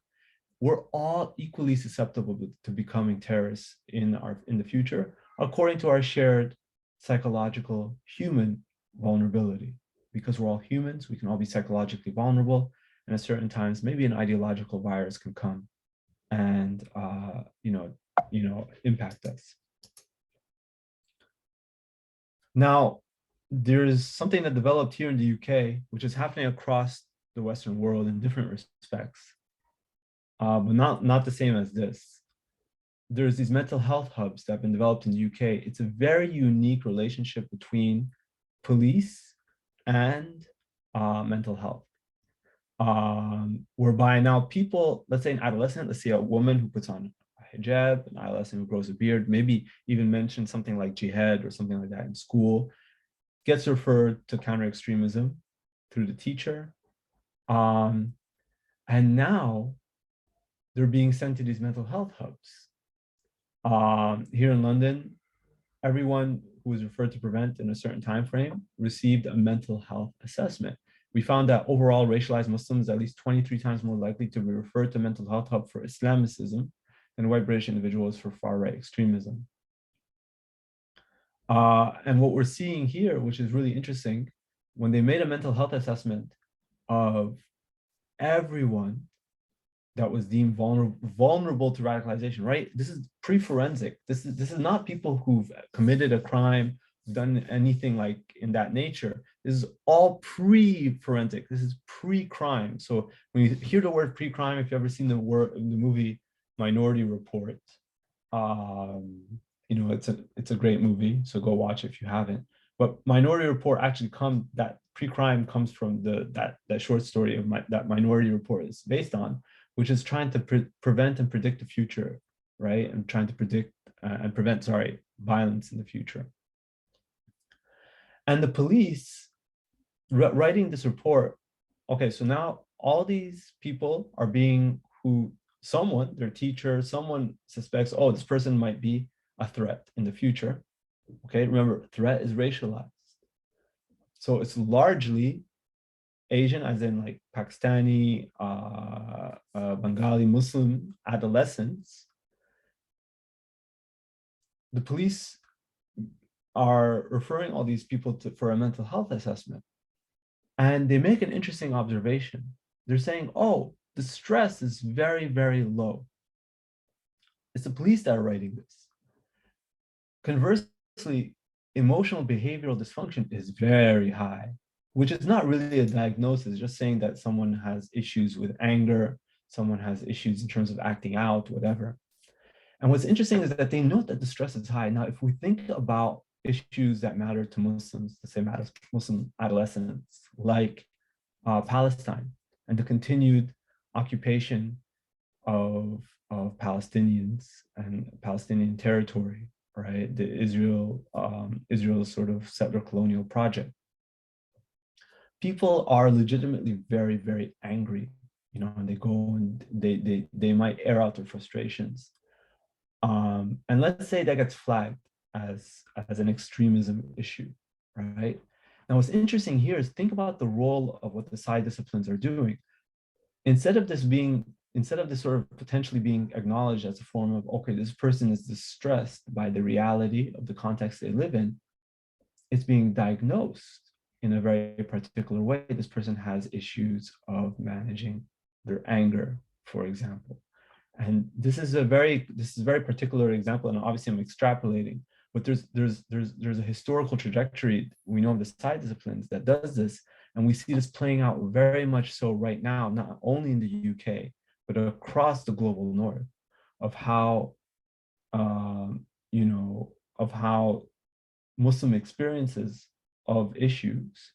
we're all equally susceptible to becoming terrorists in the future, according to our shared psychological human vulnerability. Because we're all humans, we can all be psychologically vulnerable, and at certain times, maybe an ideological virus can come and impact us. Now, there's something that developed here in the UK, which is happening across the Western world in different respects, but not the same as this. There's these mental health hubs that have been developed in the UK. It's a very unique relationship between police and mental health, whereby now people, let's say an adolescent, let's say a woman who puts on a hijab, an adolescent who grows a beard, maybe even mention something like jihad or something like that in school, gets referred to counter-extremism through the teacher. And now they're being sent to these mental health hubs. Here in London, everyone who was referred to prevent in a certain time frame received a mental health assessment. We found that overall racialized Muslims at least 23 times more likely to be referred to mental health hub for Islamicism than white British individuals for far-right extremism. And what we're seeing here, which is really interesting, when they made a mental health assessment of everyone that was deemed vulnerable to radicalization, right? This is pre-forensic. This is not people who've committed a crime, done anything like in that nature. This is all pre-forensic. This is pre-crime. So when you hear the word pre-crime, if you've ever seen the movie Minority Report, it's a great movie, so go watch it if you haven't. But Minority Report actually that Pre-Crime comes from that short story that Minority Report is based on, which is trying to prevent and predict the future, right? And trying to predict and prevent, violence in the future. And the police writing this report, okay, so now all these people are their teacher, someone suspects, oh, this person might be a threat in the future. Okay, remember, threat is racialized. So it's largely Asian, as in like Pakistani, Bengali Muslim adolescents. The police are referring all these people for a mental health assessment. And they make an interesting observation. They're saying, oh, the stress is very, very low. It's the police that are writing this. Conversely, emotional behavioral dysfunction is very high, which is not really a diagnosis, just saying that someone has issues with anger, someone has issues in terms of acting out, whatever. And what's interesting is that they note that the stress is high. Now, if we think about issues that matter to Muslims, the same as Muslim adolescents, like Palestine and the continued occupation of Palestinians and Palestinian territory, right? The Israel's sort of settler colonial project. People are legitimately very, very angry, and they go and they might air out their frustrations. And let's say that gets flagged as an extremism issue, right? Now, what's interesting here is think about the role of what the side disciplines are doing. Instead of this sort of potentially being acknowledged as a form of, okay, this person is distressed by the reality of the context they live in, it's being diagnosed in a very particular way. This person has issues of managing their anger, for example. And this is a very particular example, and obviously I'm extrapolating, but there's a historical trajectory we know of the side disciplines that does this, and we see this playing out very much so right now, not only in the UK, but across the global north, of how of how Muslim experiences of issues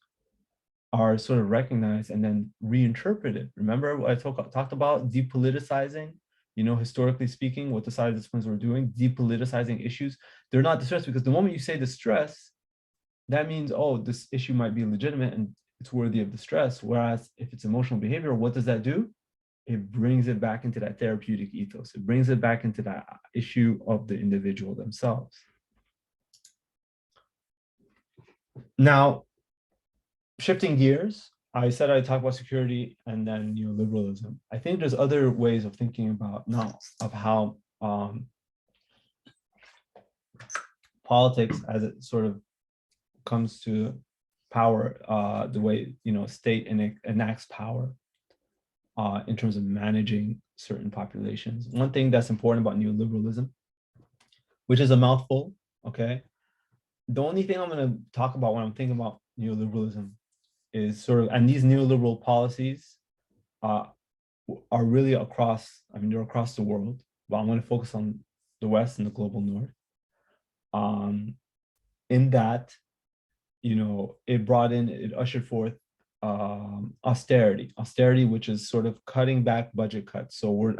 are sort of recognized and then reinterpreted. Remember what I talked about depoliticizing, historically speaking, what the side disciplines were doing, depoliticizing issues. They're not distressed because the moment you say distress, that means, oh, this issue might be legitimate and it's worthy of distress. Whereas if it's emotional behavior, what does that do? It brings it back into that therapeutic ethos. It brings it back into that issue of the individual themselves. Now, shifting gears, I said I'd talk about security and then neoliberalism. I think there's other ways of thinking about how politics, as it sort of comes to power, the way state enacts power in terms of managing certain populations. One thing that's important about neoliberalism, which is a mouthful, okay? The only thing I'm going to talk about when I'm thinking about neoliberalism is and these neoliberal policies are really they're across the world, but I'm going to focus on the West and the global North. In that, it ushered forth austerity, which is sort of cutting back budget cuts. So we're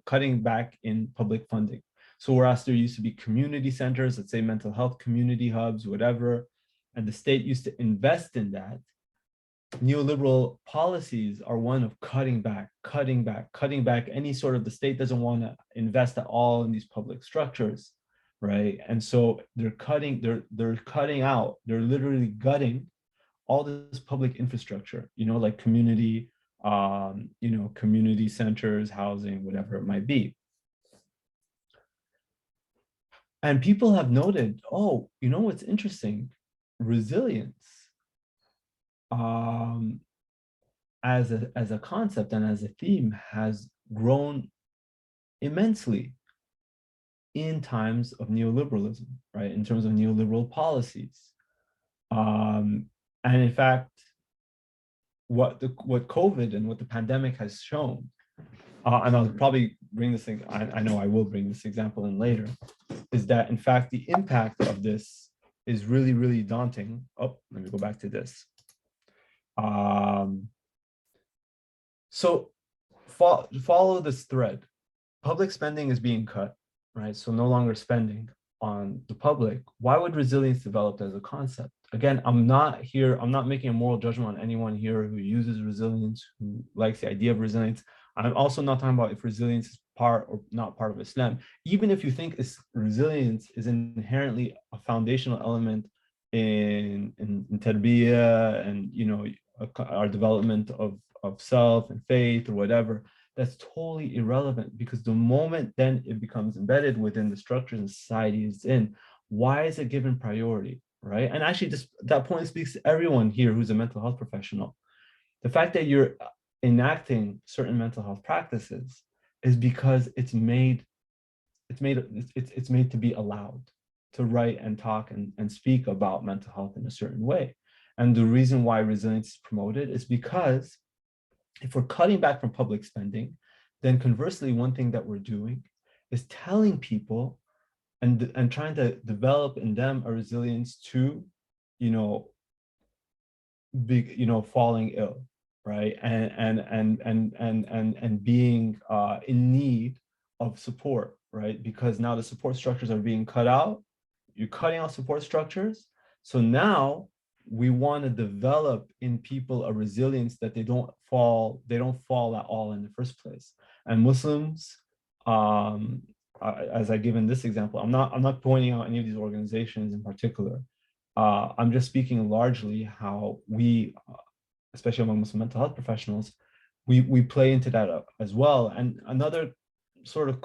cutting back in public funding. So whereas there used to be community centers, let's say mental health community hubs, whatever, and the state used to invest in that, neoliberal policies are one of cutting back. The state doesn't want to invest at all in these public structures, right? And so they're literally gutting all this public infrastructure, like community, community centers, housing, whatever it might be. And people have noted, oh, what's interesting? Resilience as a concept and as a theme has grown immensely in times of neoliberalism, right? In terms of neoliberal policies. And in fact, what COVID and what the pandemic has shown, and I'll probably bring this thing, I know I will bring this example in later, is that in fact, the impact of this is really, really daunting. Oh, let me go back to this. So follow this thread. Public spending is being cut, right? So no longer spending on the public. Why would resilience develop as a concept? Again, I'm not making a moral judgment on anyone here who uses resilience, who likes the idea of resilience. I'm also not talking about if resilience is part or not part of Islam. Even if you think resilience is inherently a foundational element in tarbiyah and, you know, our development of self and faith or whatever, that's totally irrelevant, because the moment then it becomes embedded within the structures and society it's in, why is it given priority, right? And actually, that point speaks to everyone here who's a mental health professional. The fact that you're enacting certain mental health practices is because it's made to be allowed to write and talk and speak about mental health in a certain way. And the reason why resilience is promoted is because if we're cutting back from public spending, then conversely, one thing that we're doing is telling people and trying to develop in them a resilience to, you know, falling ill, right? And being in need of support, right? Because now the support structures are being cut out. You're cutting out support structures. So now we want to develop in people a resilience that they don't fall at all in the first place. And Muslims, as I give in this example, I'm not pointing out any of these organizations in particular. I'm just speaking largely how we, especially among Muslim mental health professionals, we play into that as well. And another sort of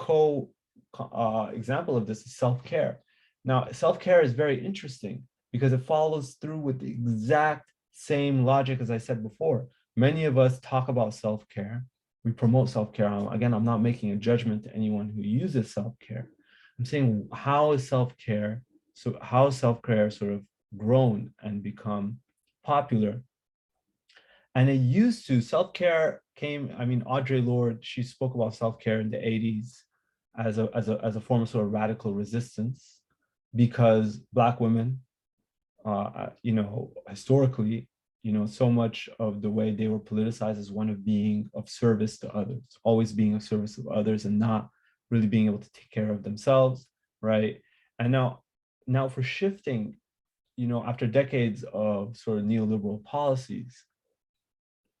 example of this is self-care. Now, self-care is very interesting because it follows through with the exact same logic as I said before. Many of us talk about self-care. We promote self-care. Again, I'm not making a judgment to anyone who uses self-care. I'm saying, how is self-care sort of grown and become popular? And it used to, self-care came, I mean, Audre Lorde, she spoke about self-care in the 80s as a form of sort of radical resistance, because Black women, you know, historically, you know, so much of the way they were politicized is one of being of service to others, always being of service to others and not really being able to take care of themselves, right? And now for shifting, you know, after decades of sort of neoliberal policies,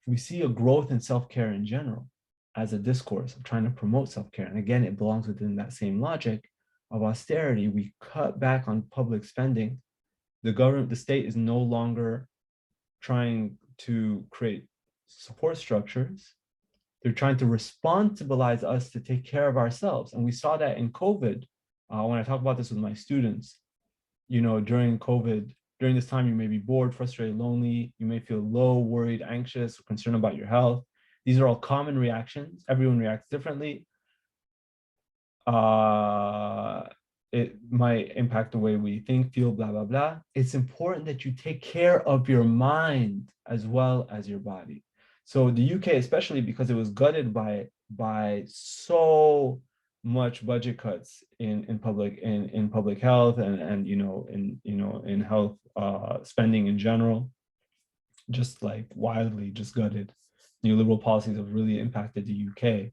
we see a growth in self-care in general as a discourse of trying to promote self-care. And again, it belongs within that same logic of austerity. We cut back on public spending. The state is no longer trying to create support structures. They're trying to responsibilize us to take care of ourselves. And we saw that in COVID. When I talk about this with my students, you know, during COVID, during this time, you may be bored, frustrated, lonely. You may feel low, worried, anxious, concerned about your health. These are all common reactions. Everyone reacts differently. It might impact the way we think, feel, blah, blah, blah. It's important that you take care of your mind as well as your body. So the UK, especially because it was gutted by so much budget cuts in public health and in health spending in general, just like wildly just gutted. Neoliberal policies have really impacted the UK.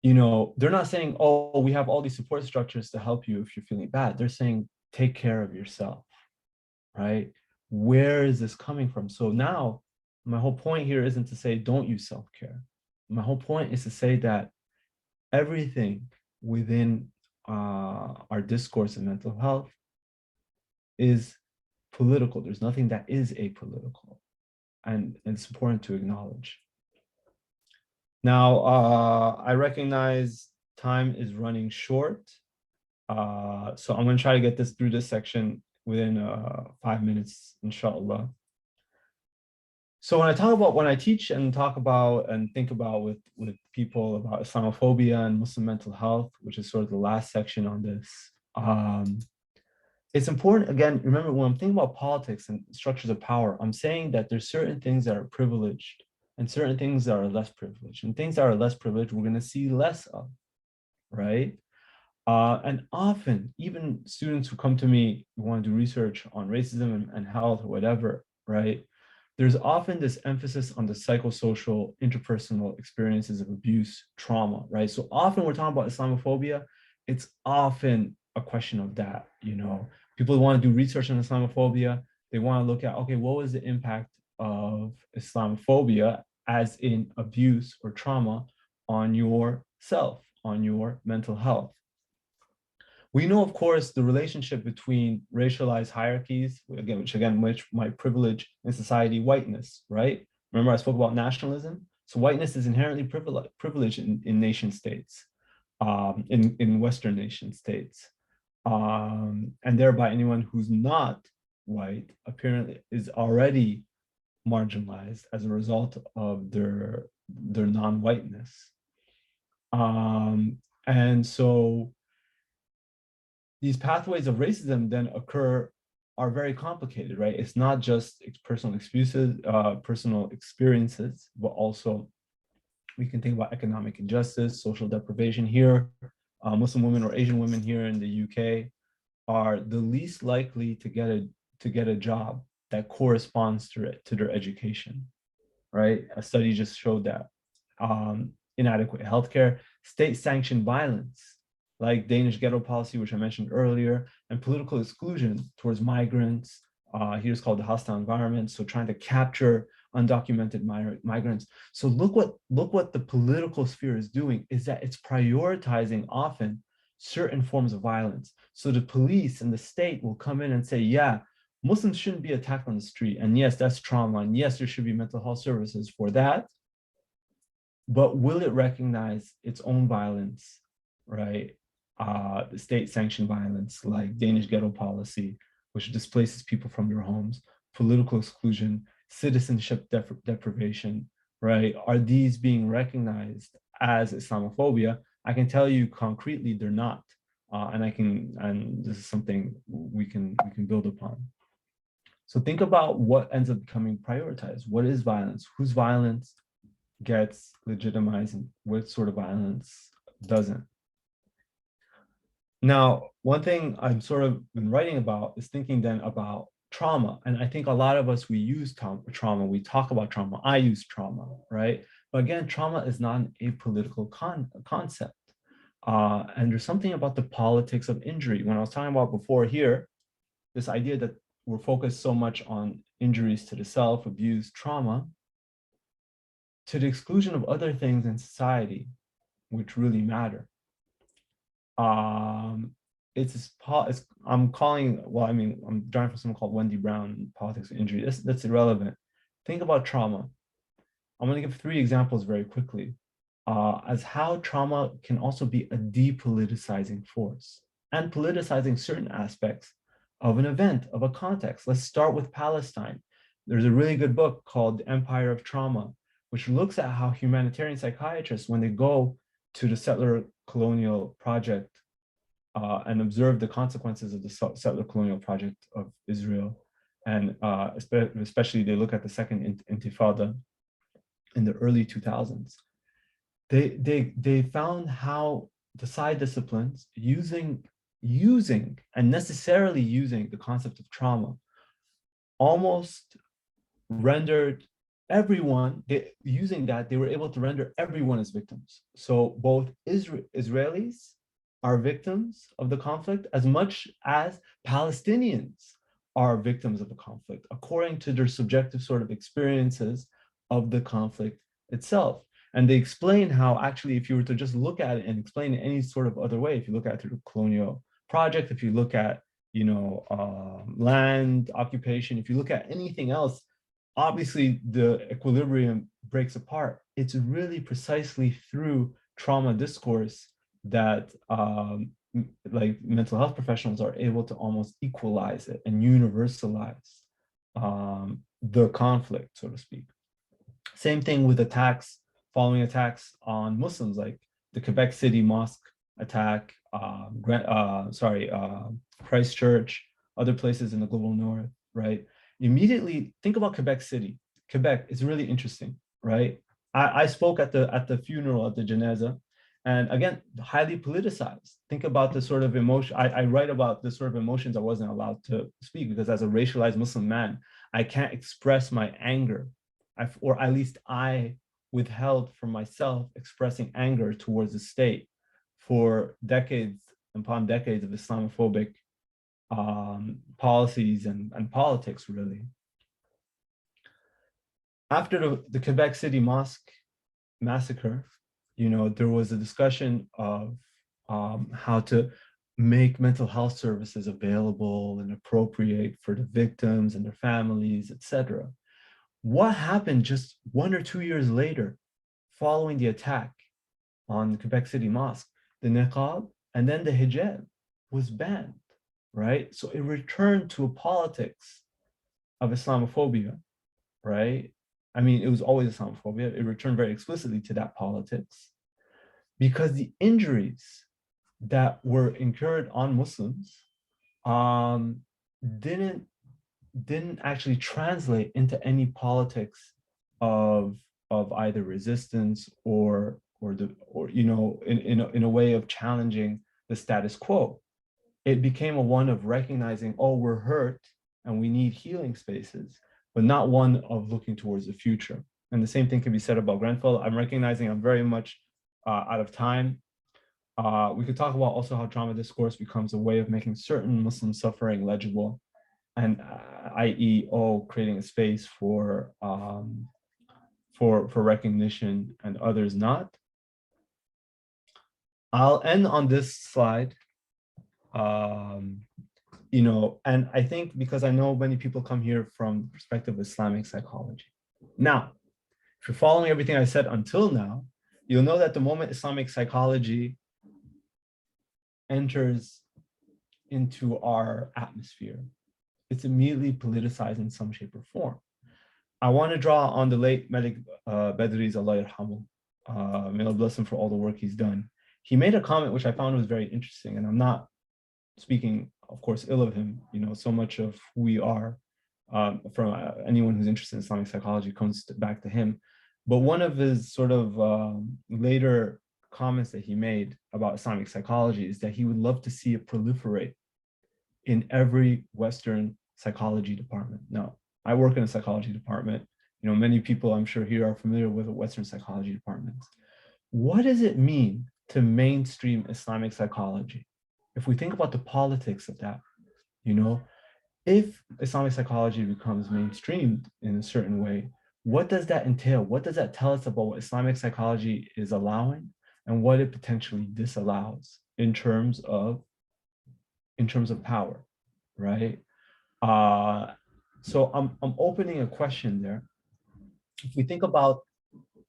You know, they're not saying, oh, we have all these support structures to help you if you're feeling bad. They're saying, take care of yourself, right? Where is this coming from? So now my whole point here isn't to say don't use self-care. My whole point is to say that everything within our discourse of mental health is political. There's nothing that is apolitical, and it's important to acknowledge. Now, I recognize time is running short, so I'm going to try to get through this section within 5 minutes, inshallah. So when I teach and talk about and think about with people about Islamophobia and Muslim mental health, which is sort of the last section on this, it's important, again, remember when I'm thinking about politics and structures of power, I'm saying that there's certain things that are privileged and certain things that are less privileged. And things that are less privileged, we're going to see less of, right? And often, even students who come to me who want to do research on racism and health or whatever, right? There's often this emphasis on the psychosocial, interpersonal experiences of abuse, trauma, right? So often we're talking about Islamophobia, it's often a question of that, you know. People want to do research on Islamophobia, they want to look at, okay, what was the impact of Islamophobia as in abuse or trauma on yourself, on your mental health? We know, of course, the relationship between racialized hierarchies, which might privilege in society whiteness, right? Remember I spoke about nationalism? So whiteness is inherently privileged in nation states, in Western nation states. And thereby anyone who's not white apparently is already marginalized as a result of their non-whiteness. And so these pathways of racism then are very complicated, right? It's not just personal experiences, but also we can think about economic injustice, social deprivation here. Muslim women or Asian women here in the UK are the least likely to get a job that corresponds to their education, right? A study just showed that. Inadequate healthcare, state-sanctioned violence, like Danish ghetto policy, which I mentioned earlier, and political exclusion towards migrants. Here's called the hostile environment. So trying to capture undocumented migrants. So look what the political sphere is doing, is that it's prioritizing often certain forms of violence. So the police and the state will come in and say, yeah, Muslims shouldn't be attacked on the street. And yes, that's trauma. And yes, there should be mental health services for that. But will it recognize its own violence, right? The state-sanctioned violence like Danish ghetto policy, which displaces people from their homes, political exclusion, citizenship deprivation, right? Are these being recognized as Islamophobia? I can tell you concretely they're not. And this is something we can build upon. So think about what ends up becoming prioritized. What is violence? Whose violence gets legitimized and what sort of violence doesn't? Now, one thing I'm sort of been writing about is thinking then about trauma. And I think a lot of us, we use trauma, we talk about trauma, I use trauma, right? But again, trauma is not an apolitical concept. And there's something about the politics of injury. When I was talking about before here, this idea that we're focused so much on injuries to the self, abuse, trauma, to the exclusion of other things in society, which really matter. I'm drawing from someone called Wendy Brown, Politics of Injury. That's irrelevant. Think about trauma. I'm going to give 3 examples very quickly as how trauma can also be a depoliticizing force and politicizing certain aspects of an event, of a context. Let's start with Palestine. There's a really good book called The Empire of Trauma, which looks at how humanitarian psychiatrists, when they go to the settler colonial project and observe the consequences of the settler colonial project of Israel, and especially they look at the second intifada in the early 2000s, they found how the side disciplines using and necessarily using the concept of trauma almost rendered everyone, using that, they were able to render everyone as victims. So both Israelis are victims of the conflict as much as Palestinians are victims of the conflict, according to their subjective sort of experiences of the conflict itself. And they explain how actually, if you were to just look at it and explain it any sort of other way, if you look at the colonial project, if you look at, land occupation, if you look at anything else, obviously the equilibrium breaks apart. It's really precisely through trauma discourse that like mental health professionals are able to almost equalize it and universalize the conflict, so to speak. Same thing with attacks, following attacks on Muslims, like the Quebec City mosque attack, Christchurch, other places in the global north, right? Immediately think about Quebec City. Quebec is really interesting, right? I spoke at the funeral, at the janazah, and again, highly politicized. Think about the sort of emotion. I write about the sort of emotions I wasn't allowed to speak because as a racialized Muslim man, I can't express my anger, or at least I withheld from myself expressing anger towards the state for decades upon decades of Islamophobic policies and politics, really. After the Quebec City Mosque massacre, there was a discussion of how to make mental health services available and appropriate for the victims and their families, etc. What happened just 1 or 2 years later, following the attack on the Quebec City Mosque? The niqab and then the hijab was banned, right? So it returned to a politics of Islamophobia, right? I mean, it was always Islamophobia. It returned very explicitly to that politics because the injuries that were incurred on Muslims didn't actually translate into any politics of either resistance or in a way of challenging the status quo. It became a one of recognizing, oh, we're hurt and we need healing spaces, but not one of looking towards the future. And the same thing can be said about Grenfell. I'm recognizing I'm very much out of time. We could talk about also how trauma discourse becomes a way of making certain Muslim suffering legible, and i.e., creating a space for recognition and others not. I'll end on this slide. And I think because I know many people come here from the perspective of Islamic psychology. Now, if you're following everything I said until now, you'll know that the moment Islamic psychology enters into our atmosphere, it's immediately politicized in some shape or form. I want to draw on the late Malik Bedri's, Allah yarhamu, may Allah bless him for all the work he's done. He made a comment which I found was very interesting, and I'm not speaking, of course, ill of him. So much of who we are, from anyone who's interested in Islamic psychology, comes back to him. But one of his sort of later comments that he made about Islamic psychology is that he would love to see it proliferate in every Western psychology department. Now, I work in a psychology department. Many people I'm sure here are familiar with the Western psychology departments. What does it mean to mainstream Islamic psychology? If we think about the politics of that, if Islamic psychology becomes mainstreamed in a certain way, what does that entail? What does that tell us about what Islamic psychology is allowing and what it potentially disallows in terms of power, right? So I'm opening a question there. If we think about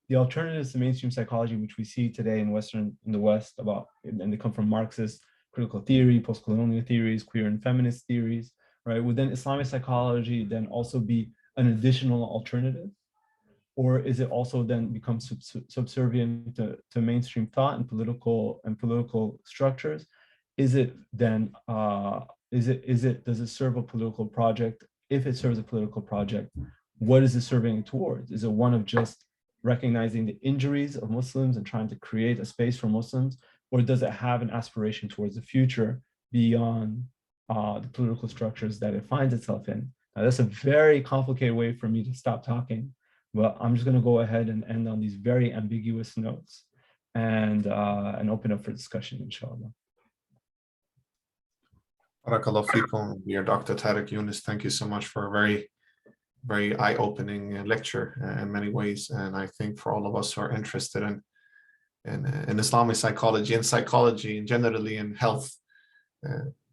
the alternatives to mainstream psychology, which we see today in the West, and they come from Marxist critical theory, post-colonial theories, queer and feminist theories, right? Would then Islamic psychology then also be an additional alternative? Or is it also then become subservient to mainstream thought and political structures? Is it then, does it serve a political project? If it serves a political project, what is it serving towards? Is it one of just recognizing the injuries of Muslims and trying to create a space for Muslims? Or does it have an aspiration towards the future beyond the political structures that it finds itself in? Now, that's a very complicated way for me to stop talking, but I'm just going to go ahead and end on these very ambiguous notes and open up for discussion, inshallah. Barakallahu feekum, dear Dr. Tarek Younis. Thank you so much for a very, very eye-opening lecture in many ways. And I think for all of us who are interested in Islamic psychology and psychology and generally in health,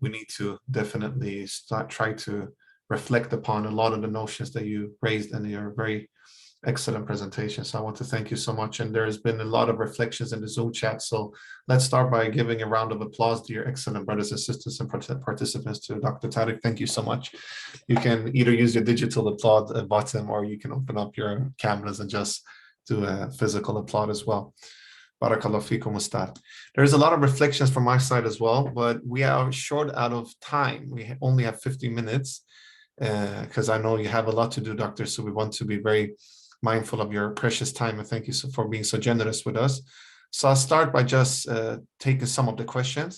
we need to definitely try to reflect upon a lot of the notions that you raised in your very excellent presentation. So I want to thank you so much. And there's been a lot of reflections in the Zoom chat. So let's start by giving a round of applause to your excellent brothers and sisters and participants, to Dr. Tarek. Thank you so much. You can either use your digital applaud button, or you can open up your cameras and just do a physical applaud as well. Barakallahu feekum, Ustad. There's a lot of reflections from my side as well, but we are short out of time. We only have 50 minutes because I know you have a lot to do, Doctor. So we want to be very mindful of your precious time, and thank you for being so generous with us. So I'll start by just taking some of the questions.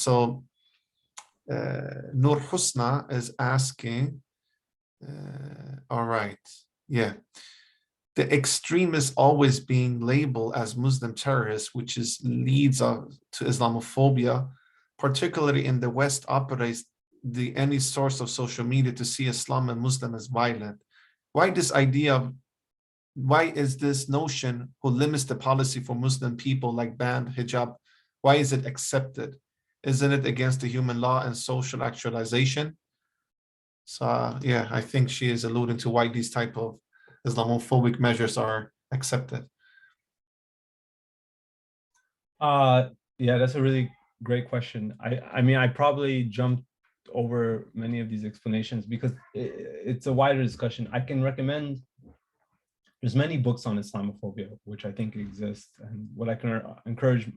So Nur Husna is asking, all right, yeah. The extremists always being labeled as Muslim terrorists, which leads to Islamophobia, particularly in the West, operates any source of social media to see Islam and Muslim as violent. Why is this notion who limits the policy for Muslim people like ban hijab, why is it accepted? Isn't it against the human law and social actualization? So yeah, I think she is alluding to why these type of Islamophobic measures are accepted. Yeah, that's a really great question. I mean, I probably jumped over many of these explanations because it's a wider discussion. I can recommend, there's many books on Islamophobia, which I think exist. And what I can encourage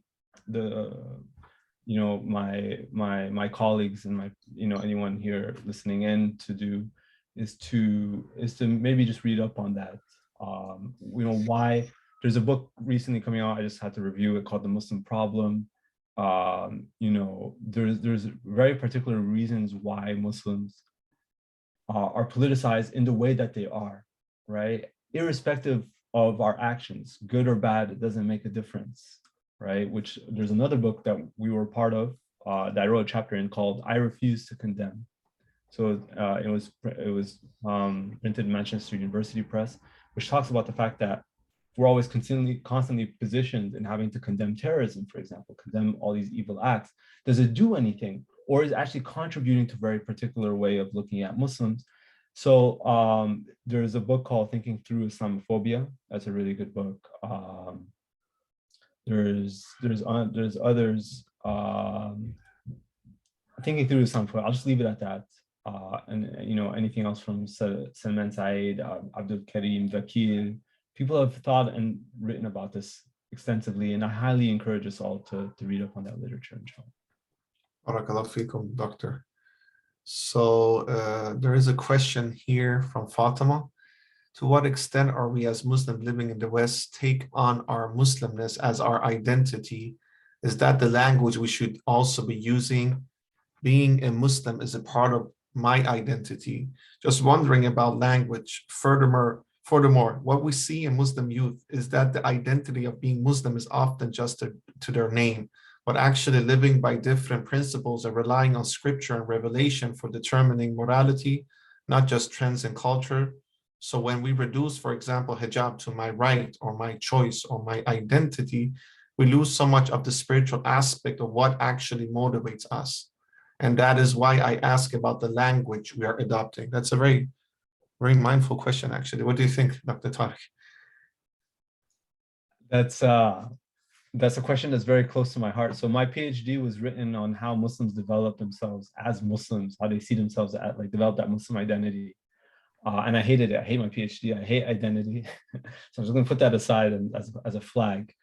my colleagues and anyone here listening in to do is to maybe just read up on that. Why there's a book recently coming out, I just had to review it, called The Muslim Problem. There's very particular reasons why Muslims are politicized in the way that they are, right? Irrespective of our actions, good or bad, it doesn't make a difference, right? Which there's another book that we were part of that I wrote a chapter in called "I Refuse to Condemn." So it was printed in Manchester University Press, which talks about the fact that we're always constantly positioned in having to condemn terrorism, for example, condemn all these evil acts. Does it do anything, or is it actually contributing to a very particular way of looking at Muslims? So there's a book called Thinking Through Islamophobia. That's a really good book. There's others. Thinking Through Islamophobia. I'll just leave it at that. And anything else from Salman Saeed, Abdul Karim, Vakil. People have thought and written about this extensively, and I highly encourage us all to read up on that literature, inshallah. Barakallahu feekum, Doctor. So there is a question here from Fatima. To what extent are we as Muslims living in the West take on our Muslimness as our identity? Is that the language we should also be using? Being a Muslim is a part of my identity. Just wondering about language. Furthermore, what we see in Muslim youth is that the identity of being Muslim is often just to their name, but actually living by different principles and relying on scripture and revelation for determining morality, not just trends and culture. So when we reduce, for example, hijab to my right or my choice or my identity, we lose so much of the spiritual aspect of what actually motivates us. And that is why I ask about the language we are adopting. That's a very, very mindful question, actually. What do you think, Dr. Tarek? That's a question that's very close to my heart. So my PhD was written on how Muslims develop themselves as Muslims, how they see themselves develop that Muslim identity. And I hated it. I hate my PhD. I hate identity. So I'm just going to put that aside as a flag.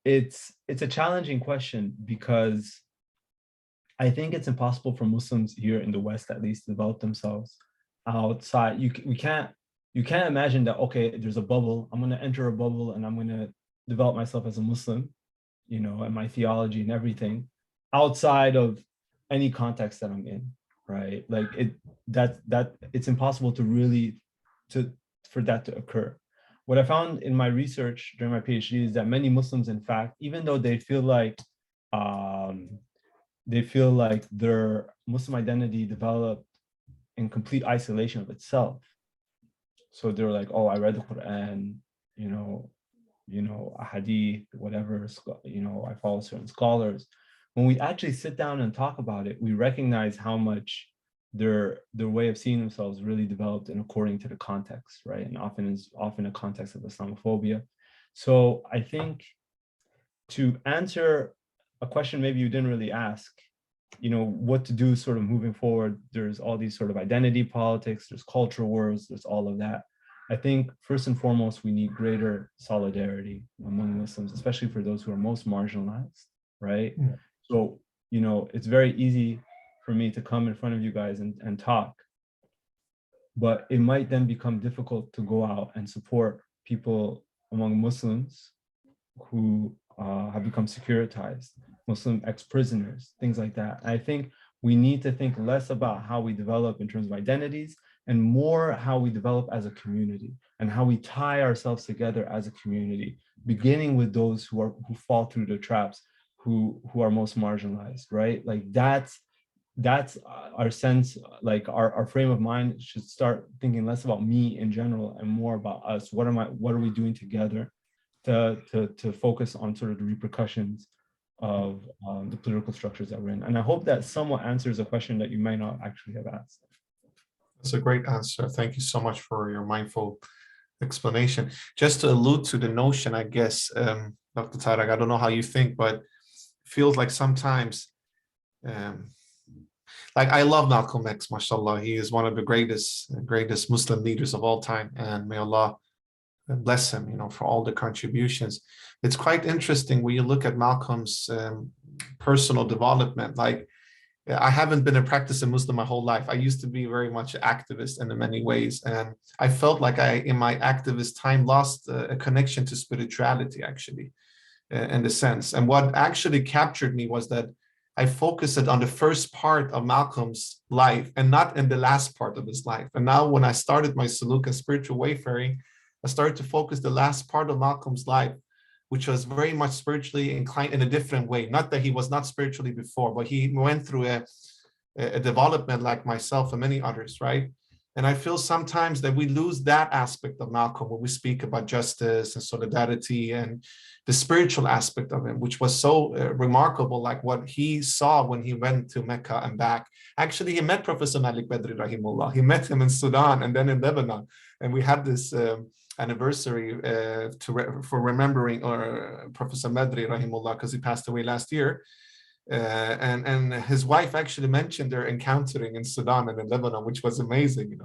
It's a challenging question because I think it's impossible for Muslims here in the West, at least, to develop themselves outside. You can't imagine that, okay, there's a bubble. I'm going to enter a bubble and I'm going to develop myself as a Muslim, and my theology and everything outside of any context that I'm in, right? Like it's impossible for that to occur. What I found in my research during my PhD is that many Muslims, in fact, even though they feel like their Muslim identity developed in complete isolation of itself. So they're like, oh, I read the Quran, a hadith, whatever, I follow certain scholars. When we actually sit down and talk about it, we recognize how much their way of seeing themselves really developed in according to the context, right? And often a context of Islamophobia. So I think to answer a question maybe you didn't really ask, what to do sort of moving forward, there's all these sort of identity politics, there's culture wars, there's all of that. I think first and foremost, we need greater solidarity among Muslims, especially for those who are most marginalized, right? Yeah. So, it's very easy for me to come in front of you guys and talk. but it might then become difficult to go out and support people among Muslims who have become securitized, Muslim ex-prisoners, things like that. I think we need to think less about how we develop in terms of identities and more how we develop as a community and how we tie ourselves together as a community, beginning with those who fall through the traps, who are most marginalized, right? Like that's our sense, like our frame of mind should start thinking less about me in general and more about us. What are we doing together to focus on sort of the repercussions of the political structures that we're in? And I hope that somewhat answers a question that you might not actually have asked. That's a great answer. Thank you so much for your mindful explanation. Just to allude to the notion, I guess, Dr. Tarek, I don't know how you think, but it feels like sometimes, like I love Malcolm X, mashallah. He is one of the greatest Muslim leaders of all time, and may Allah bless him, for all the contributions. It's quite interesting when you look at Malcolm's personal development. Like, I haven't been a practicing Muslim my whole life. I used to be very much an activist in many ways. And I felt like I, in my activist time, lost a connection to spirituality, actually, in the sense. And what actually captured me was that I focused on the first part of Malcolm's life and not in the last part of his life. And now when I started my suluk and spiritual wayfaring, I started to focus the last part of Malcolm's life, which was very much spiritually inclined in a different way. Not that he was not spiritually before, but he went through a development like myself and many others, right? And I feel sometimes that we lose that aspect of Malcolm when we speak about justice and solidarity and the spiritual aspect of him, which was so remarkable, like what he saw when he went to Mecca and back. Actually, he met Professor Malik Badri, rahimullah. He met him in Sudan and then in Lebanon. And we had this anniversary for remembering Professor Madri, rahimullah, because he passed away last year. And his wife actually mentioned their encountering in Sudan and in Lebanon, which was amazing,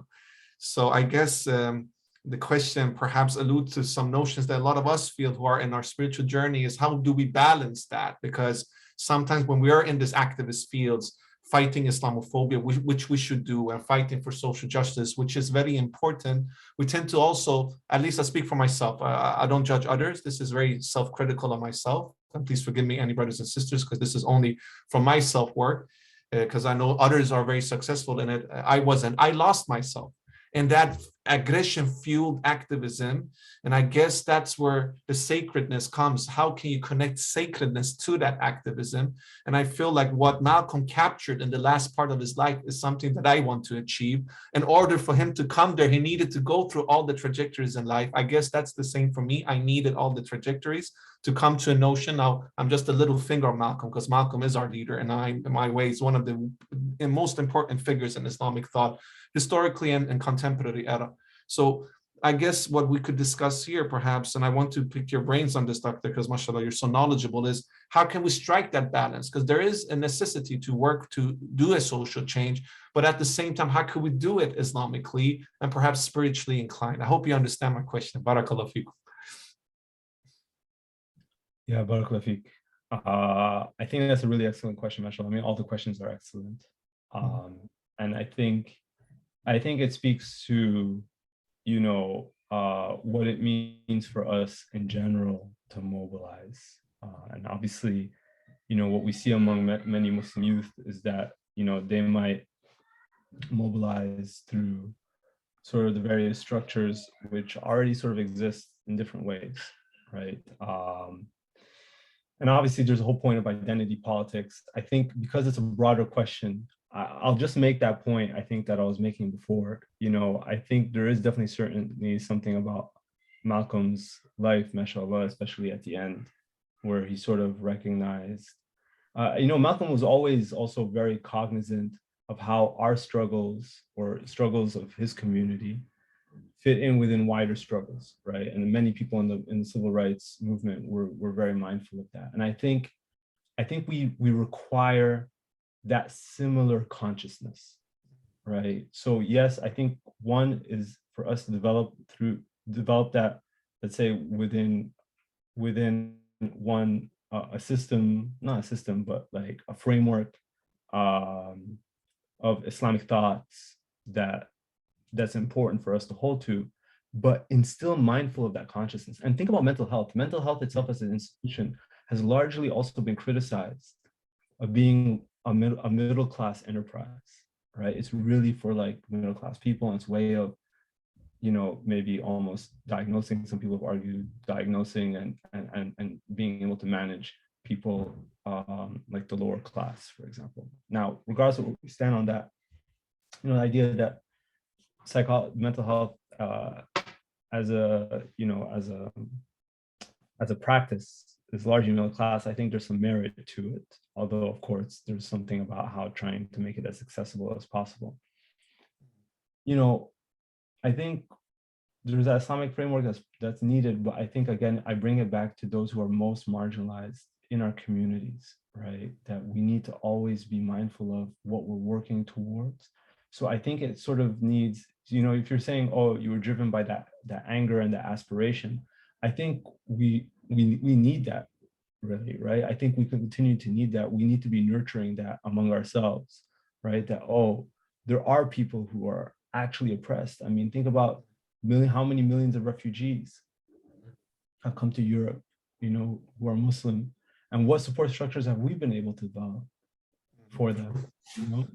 So I guess the question perhaps alludes to some notions that a lot of us feel who are in our spiritual journey is how do we balance that? Because sometimes when we are in these activist fields, fighting Islamophobia, which we should do, and fighting for social justice, which is very important. We tend to also, at least I speak for myself, I don't judge others. This is very self-critical of myself. And please forgive me, any brothers and sisters, because this is only from my self-work, because I know others are very successful in it. I wasn't. I lost myself in that aggression-fueled activism. And I guess that's where the sacredness comes. How can you connect sacredness to that activism? And I feel like what Malcolm captured in the last part of his life is something that I want to achieve. In order for him to come there, he needed to go through all the trajectories in life. I guess that's the same for me. I needed all the trajectories to come to a notion. Now, I'm just a little finger of Malcolm because Malcolm is our leader. And I, in my way, is one of the most important figures in Islamic thought, historically and contemporary era. So I guess what we could discuss here perhaps, and I want to pick your brains on this, Doctor, because mashallah, you're so knowledgeable, is how can we strike that balance? Because there is a necessity to work to do a social change, but at the same time, how could we do it Islamically and perhaps spiritually inclined? I hope you understand my question. Barakallah fikum. Yeah, barakallah fiqh. I think that's a really excellent question, mashallah. I mean, all the questions are excellent. And I think it speaks to, what it means for us in general to mobilize. And obviously, what we see among many Muslim youth is that, they might mobilize through sort of the various structures which already sort of exist in different ways, right? And obviously there's a whole point of identity politics. I think because it's a broader question, I'll just make that point, I think, that I was making before. I think there is definitely certainly something about Malcolm's life, mashallah, especially at the end, where he sort of recognized, Malcolm was always also very cognizant of how our struggles or struggles of his community fit in within wider struggles, right? And many people in the civil rights movement were very mindful of that. And I think we require that similar consciousness, right? So yes, I think one is for us to develop that, let's say within one a system, not a system, but like a framework of Islamic thoughts that that's important for us to hold to, but instill mindful of that consciousness. And think about mental health. Mental health itself as an institution has largely also been criticized of being a middle class enterprise, right? It's really for like middle class people, and it's way of, you know, maybe almost diagnosing. Some people have argued diagnosing and being able to manage people like the lower class, for example. Now, regardless of what we stand on that, you know, the idea that mental health as a, you know, as a practice is largely middle class, I think there's some merit to it. Although, of course, there's something about how trying to make it as accessible as possible. You know, I think there's that Islamic framework that's needed, but I think, again, I bring it back to those who are most marginalized in our communities, right? That we need to always be mindful of what we're working towards. So I think it sort of needs, you know, if you're saying, oh, you were driven by that anger and that aspiration, I think we need that, really, right? I think we continue to need that. We need to be nurturing that among ourselves, right? That, oh, there are people who are actually oppressed. I mean, think about how many millions of refugees have come to Europe, you know, who are Muslim, and what support structures have we been able to develop for them? You know,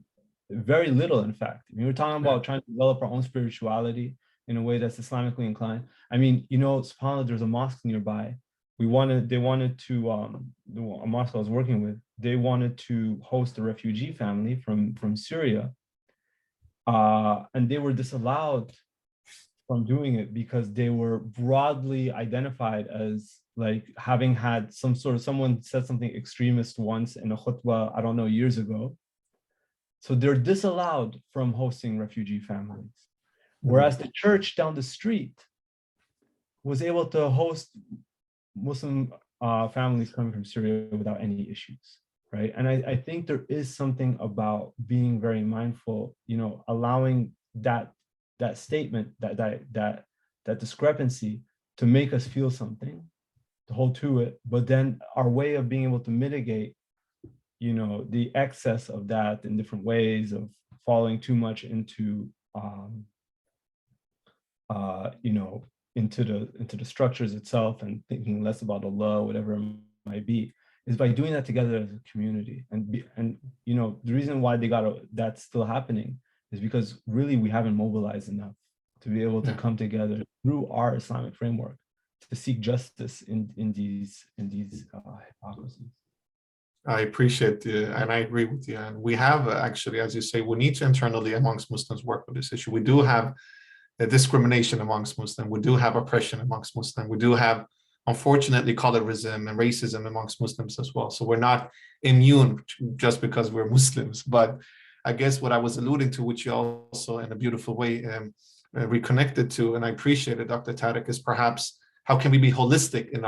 very little, in fact. I mean, we're talking about trying to develop our own spirituality in a way that's Islamically inclined. I mean, you know, subhanAllah, there's a mosque nearby. They wanted to, a mosque I was working with, they wanted to host a refugee family from Syria. And they were disallowed from doing it because they were broadly identified as like having had someone said something extremist once in a khutbah, I don't know, years ago. So they're disallowed from hosting refugee families. Whereas the church down the street was able to host Muslim families coming from Syria without any issues, right? And I think there is something about being very mindful, you know, allowing that statement, that discrepancy to make us feel something, to hold to it, but then our way of being able to mitigate, you know, the excess of that in different ways, of falling too much into you know, into the structures itself and thinking less about Allah, whatever it might be, is by doing that together as a community. And you know, the reason why that's still happening is because really we haven't mobilized enough to be able to come together through our Islamic framework to seek justice in these hypocrisies. I appreciate and I agree with you. And we have actually, as you say, we need to internally amongst Muslims work with this issue. We do have discrimination amongst Muslims. We do have oppression amongst Muslims. We do have, unfortunately, colorism and racism amongst Muslims as well. So we're not immune just because we're Muslims. But I guess what I was alluding to, which you also in a beautiful way reconnected to, and I appreciate it, Dr. Tarek, is perhaps how can we be holistic in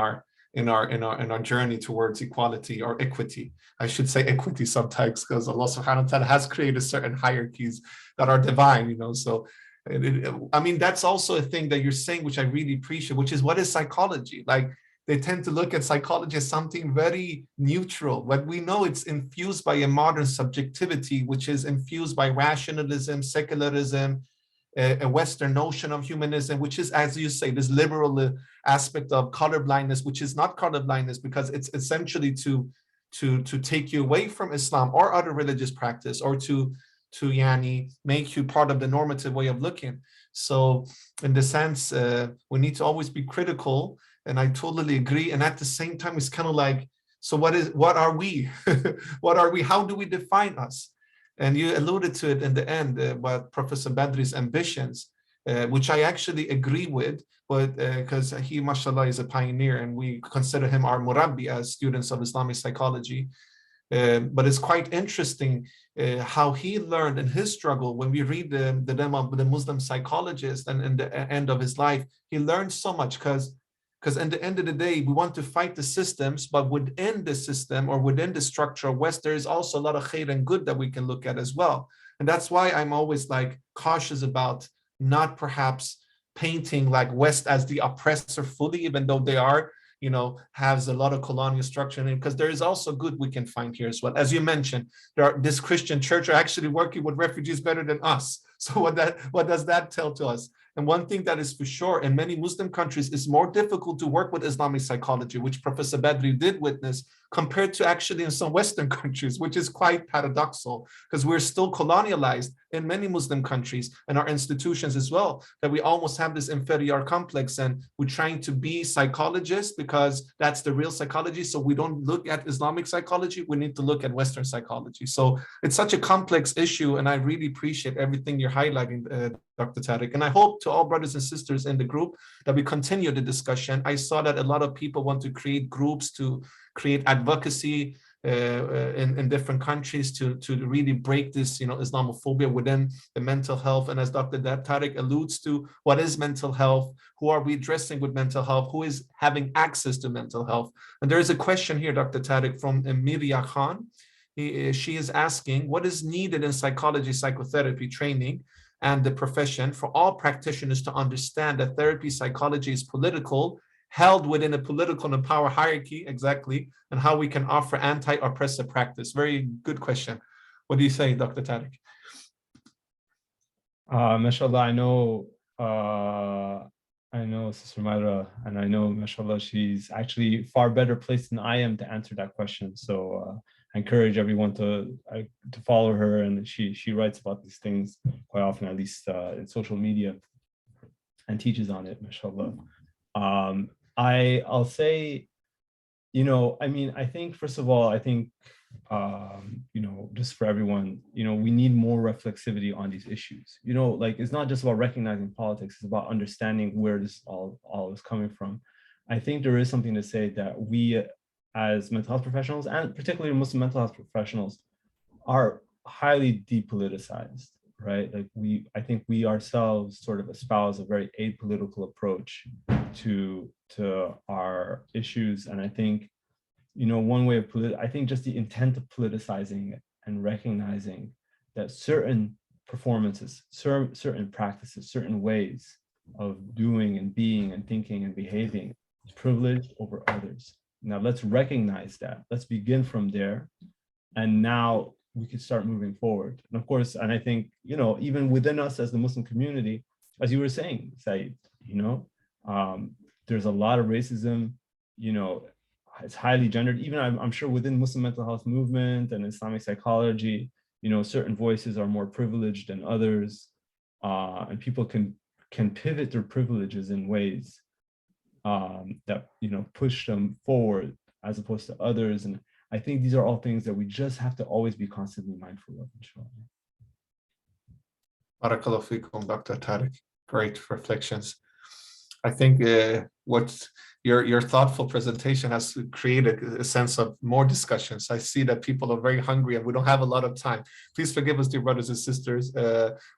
our journey towards equality or equity. I should say equity sometimes, because Allah subhanahu wa ta'ala has created certain hierarchies that are divine, you know. So I mean, that's also a thing that you're saying, which I really appreciate, which is what is psychology? Like, they tend to look at psychology as something very neutral, but we know it's infused by a modern subjectivity, which is infused by rationalism, secularism, a Western notion of humanism, which is, as you say, this liberal aspect of colorblindness, which is not colorblindness, because it's essentially to take you away from Islam or other religious practice, or to make you part of the normative way of looking. So in the sense, we need to always be critical, and I totally agree. And at the same time, it's kind of like, so what are we? What are we? How do we define us? And you alluded to it in the end about Professor Badri's ambitions, which I actually agree with, but because he, mashallah, is a pioneer, and we consider him our murabbi as students of Islamic psychology. But it's quite interesting how he learned in his struggle. When we read the Muslim psychologist, and in the end of his life, he learned so much, because in the end of the day, we want to fight the systems, but within the system or within the structure of West, there is also a lot of khair and good that we can look at as well. And that's why I'm always like cautious about not perhaps painting like West as the oppressor fully, even though they are, you know, has a lot of colonial structure in it, because there is also good we can find here as well. As you mentioned, this Christian church are actually working with refugees better than us. So what does that tell to us? And one thing that is for sure, in many Muslim countries, it's more difficult to work with Islamic psychology, which Professor Badri did witness, compared to actually in some Western countries, which is quite paradoxical, because we're still colonialized in many Muslim countries and our institutions as well, that we almost have this inferior complex, and we're trying to be psychologists because that's the real psychology. So we don't look at Islamic psychology, we need to look at Western psychology. So it's such a complex issue, and I really appreciate everything you're highlighting, Dr. Tarek. And I hope to all brothers and sisters in the group that we continue the discussion. I saw that a lot of people want to create groups to create advocacy in different countries to really break this, Islamophobia within the mental health. And as Dr. Tarek alludes to, what is mental health? Who are we addressing with mental health? Who is having access to mental health? And there is a question here, Dr. Tarek, from Emiria Khan. She is asking, what is needed in psychology, psychotherapy training and the profession for all practitioners to understand that therapy psychology is political, held within a political and power hierarchy, exactly, and how we can offer anti-oppressive practice? Very good question. What do you say, Dr. Tarek? Mashallah, I know Sister Myra, and I know, mashallah, she's actually far better placed than I am to answer that question. So I encourage everyone to follow her, and she writes about these things quite often, at least in social media, and teaches on it, mashallah. I'll say, I think, first of all, just for everyone, we need more reflexivity on these issues. It's not just about recognizing politics, it's about understanding where this all is coming from. I think there is something to say that we, as mental health professionals, and particularly Muslim mental health professionals, are highly depoliticized, right? I think we ourselves sort of espouse a very apolitical approach to our issues. And I think, one way of I think just the intent of politicizing it and recognizing that certain performances, certain practices, certain ways of doing and being and thinking and behaving is privileged over others. Now let's recognize that. Let's begin from there. And now we can start moving forward. And of course, and I think, even within us as the Muslim community, as you were saying, Saeed, there's a lot of racism, it's highly gendered. Even I'm sure within Muslim mental health movement and Islamic psychology, certain voices are more privileged than others. And people can pivot their privileges in ways that push them forward as opposed to others. And I think these are all things that we just have to always be constantly mindful of, inshallah. Barakallahu fikum, Dr. Tarek. Great reflections. I think what your thoughtful presentation has created a sense of more discussions. I see that people are very hungry and we don't have a lot of time. Please forgive us, dear brothers and sisters.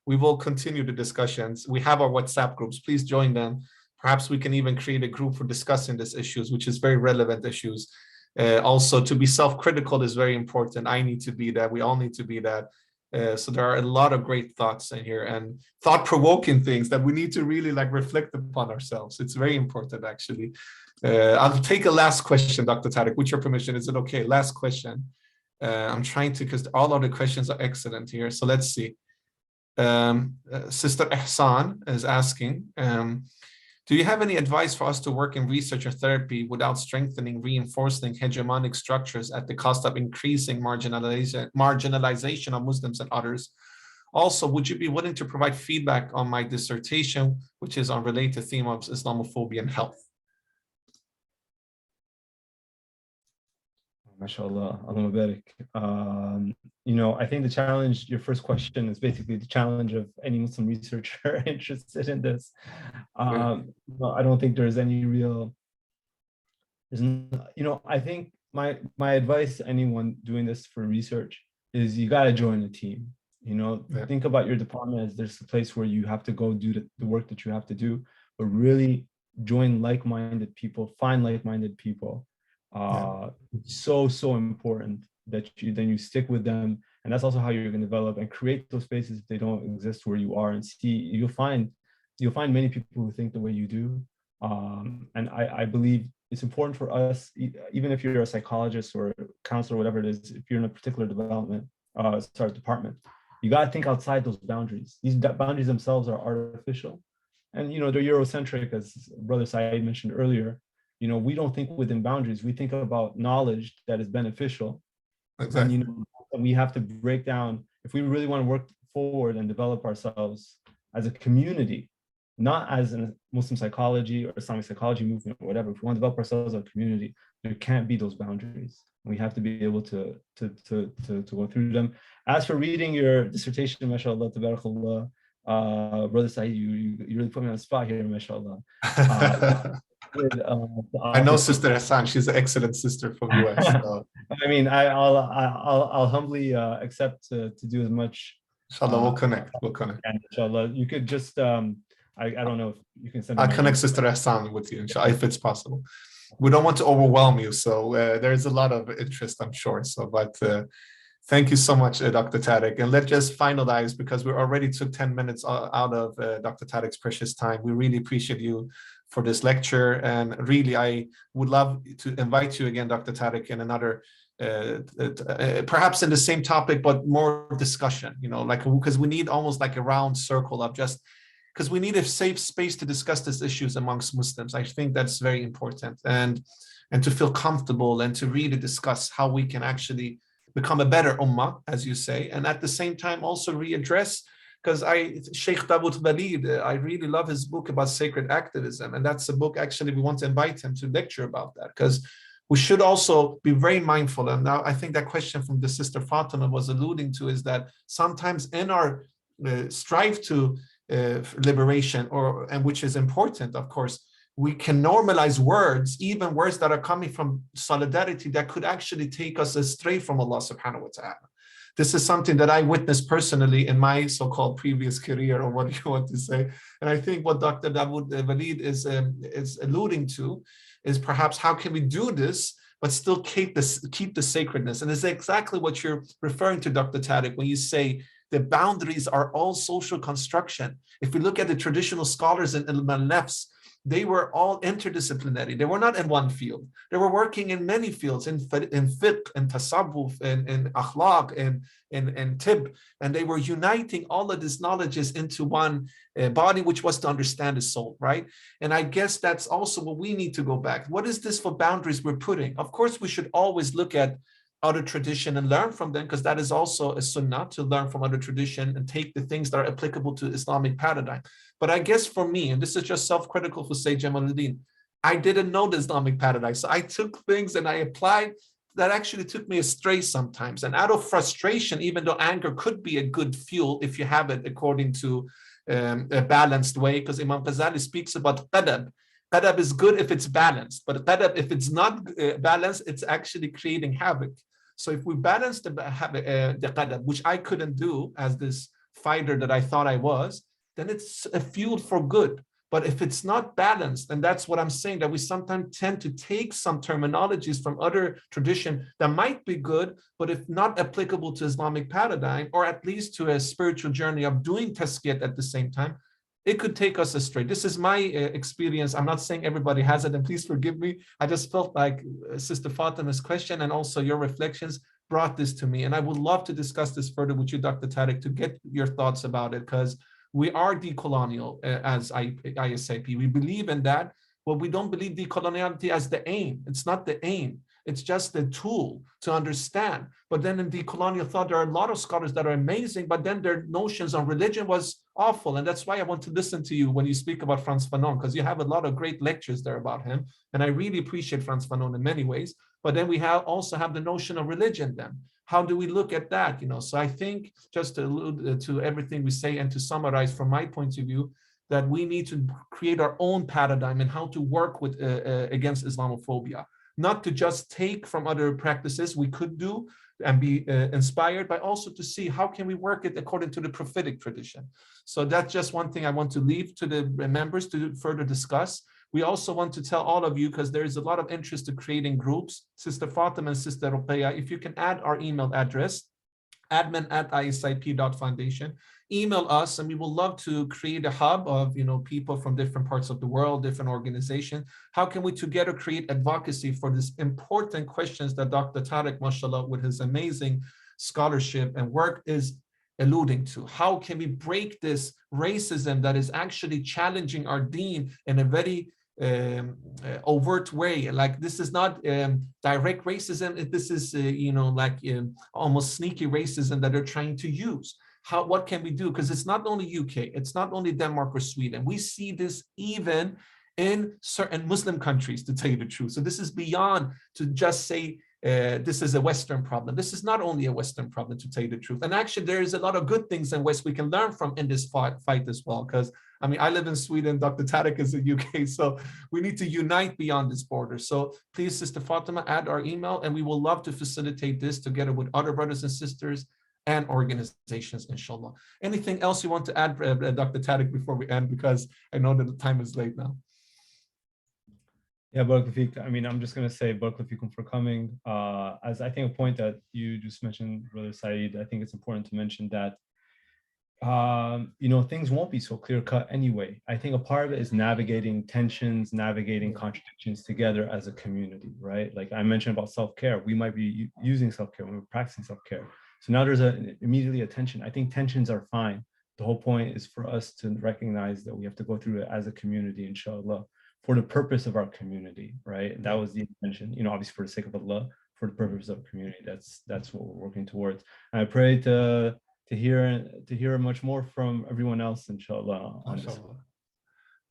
We will continue the discussions. We have our WhatsApp groups. Please join them. Perhaps we can even create a group for discussing these issues, which is very relevant issues. Also, to be self-critical is very important. I need to be that. We all need to be that. So there are a lot of great thoughts in here and thought-provoking things that we need to really reflect upon ourselves. It's very important, actually. I'll take a last question, Dr. Tarek, with your permission. Is it okay? Last question. I'm trying to, because all of the questions are excellent here. So let's see. Sister Ihsan is asking, do you have any advice for us to work in research or therapy without strengthening, reinforcing hegemonic structures at the cost of increasing marginalization of Muslims and others? Also, would you be willing to provide feedback on my dissertation, which is on related theme of Islamophobia and health? MashaAllah, Allah Mubarak. I think the challenge, your first question is basically the challenge of any Muslim researcher interested in this. I don't think there's any real, I think my advice to anyone doing this for research is you got to join a team. Think about your department as there's a place where you have to go do the work that you have to do, but really join like-minded people, find like-minded people. It's so important that you stick with them, and that's also how you're going to develop and create those spaces if they don't exist where you are, and see you'll find many people who think the way you do. And I believe it's important for us, even if you're a psychologist or a counselor, whatever it is, if you're in a particular department, You got to think outside those boundaries. These boundaries themselves are artificial. And, you know, they're Eurocentric, as Brother Saeed mentioned earlier. You know, we don't think within boundaries. We think about knowledge that is beneficial. Exactly. And, you know, we have to break down, if we really want to work forward and develop ourselves as a community, not as a Muslim psychology or Islamic psychology movement or whatever. If we want to develop ourselves as a community, there can't be those boundaries. We have to be able to go through them. As for reading your dissertation, mashallah, tabarakallah, Brother Saeed, you really put me on the spot here, mashallah. I know Sister Hassan, she's an excellent sister from US. So. I mean, I'll humbly accept to do as much. Inshallah, we'll connect. Inshallah, you could just I don't know if you can send. I'll connect Sister Hassan with you, inshallah, if it's possible. We don't want to overwhelm you, so there's a lot of interest, I'm sure. So, but thank you so much, Dr. Tarek. And let's just finalize, because we already took 10 minutes out of Dr. Tarek's precious time. We really appreciate you for this lecture. And really, I would love to invite you again, Dr. Tarek, in another, perhaps in the same topic, but more discussion, you know, like, because we need almost like a round circle of just, because we need a safe space to discuss these issues amongst Muslims. I think that's very important, and to feel comfortable and to really discuss how we can actually become a better ummah, as you say, and at the same time also readdress, because Sheikh Dawood Walid, I really love his book about sacred activism, and that's a book actually we want to invite him to lecture about that, because we should also be very mindful. And now I think that question from the sister Fatima was alluding to is that sometimes in our strive to liberation, and which is important, of course, we can normalize words, even words that are coming from solidarity, that could actually take us astray from Allah subhanahu wa ta'ala. This is something that I witnessed personally in my so-called previous career, or what you want to say. And I think what Dr. Dawood Walid is alluding to is perhaps how can we do this, but still keep the sacredness. And it's exactly what you're referring to, Dr. Tarek, when you say the boundaries are all social construction. If we look at the traditional scholars in ilm al-nafs, they were all interdisciplinary. They were not in one field. They were working in many fields, in fiqh, in tasawwuf, in akhlaq, in tib, and they were uniting all of these knowledges into one body, which was to understand the soul, right? And I guess that's also what we need to go back. What is this for boundaries we're putting? Of course, we should always look at other tradition and learn from them, because that is also a sunnah, to learn from other tradition and take the things that are applicable to Islamic paradigm. But I guess for me, and this is just self-critical for Sayyid Jamaluddin, I didn't know the Islamic paradigm. So I took things and I applied that actually took me astray sometimes. And out of frustration, even though anger could be a good fuel if you have it according to a balanced way, because Imam Ghazali speaks about qadab. Qadab is good if it's balanced, but qadab, if it's not balanced, it's actually creating havoc. So if we balance the qadab, which I couldn't do as this fighter that I thought I was, then it's a fuel for good. But if it's not balanced, and that's what I'm saying, that we sometimes tend to take some terminologies from other tradition that might be good, but if not applicable to Islamic paradigm, or at least to a spiritual journey of doing tazkiyat at the same time, it could take us astray. This is my experience. I'm not saying everybody has it, and please forgive me. I just felt like Sister Fatima's question and also your reflections brought this to me. And I would love to discuss this further with you, Dr. Tarek, to get your thoughts about it, because we are decolonial as ISIP. We believe in that, but we don't believe decoloniality as the aim. It's not the aim. It's just the tool to understand. But then in decolonial thought, there are a lot of scholars that are amazing, but then their notions on religion was awful. And that's why I want to listen to you when you speak about Frantz Fanon, because you have a lot of great lectures there about him. And I really appreciate Frantz Fanon in many ways. But then we also have the notion of religion then. How do we look at that? You know, so I think, just to allude to everything we say and to summarize from my point of view, that we need to create our own paradigm and how to work with against Islamophobia. Not to just take from other practices we could do and be inspired, but also to see how can we work it according to the prophetic tradition. So that's just one thing I want to leave to the members to further discuss. We also want to tell all of you, because there is a lot of interest in creating groups. Sister Fatima and Sister Ruqayya, if you can add our email address, admin@isip.foundation. Email us, and we will love to create a hub of people from different parts of the world, different organizations. How can we together create advocacy for these important questions that Dr. Tarek, mashallah, with his amazing scholarship and work, is alluding to. How can we break this racism that is actually challenging our deen in a very overt way? Like, this is not direct racism. This is, almost sneaky racism that they're trying to use. What can we do? Because it's not only UK, it's not only Denmark or Sweden. We see this even in certain Muslim countries, to tell you the truth. So this is beyond to just say this is a Western problem. This is not only a Western problem, to tell you the truth. And actually, there is a lot of good things in West we can learn from in this fight as well. Because I mean, I live in Sweden, Dr. Tarek is in UK, so we need to unite beyond this border. So please, Sister Fatima, add our email, and we will love to facilitate this together with other brothers and sisters and organizations, inshallah. Anything else you want to add, Dr. Tarek, before we end? Because I know that the time is late now. Yeah, Barakallahu Feek. I mean, I'm just going to say Barakallahu Feekum for coming. As I think a point that you just mentioned, Brother Saeed, I think it's important to mention that, things won't be so clear cut anyway. I think a part of it is navigating tensions, navigating contradictions together as a community, right? Like I mentioned about self-care, we might be using self-care when we're practicing self-care. So now there's immediately a tension. I think tensions are fine. The whole point is for us to recognize that we have to go through it as a community, inshallah, for the purpose of our community, right? And that was the intention, obviously for the sake of Allah, for the purpose of community. That's what we're working towards. And I pray to hear much more from everyone else, inshallah.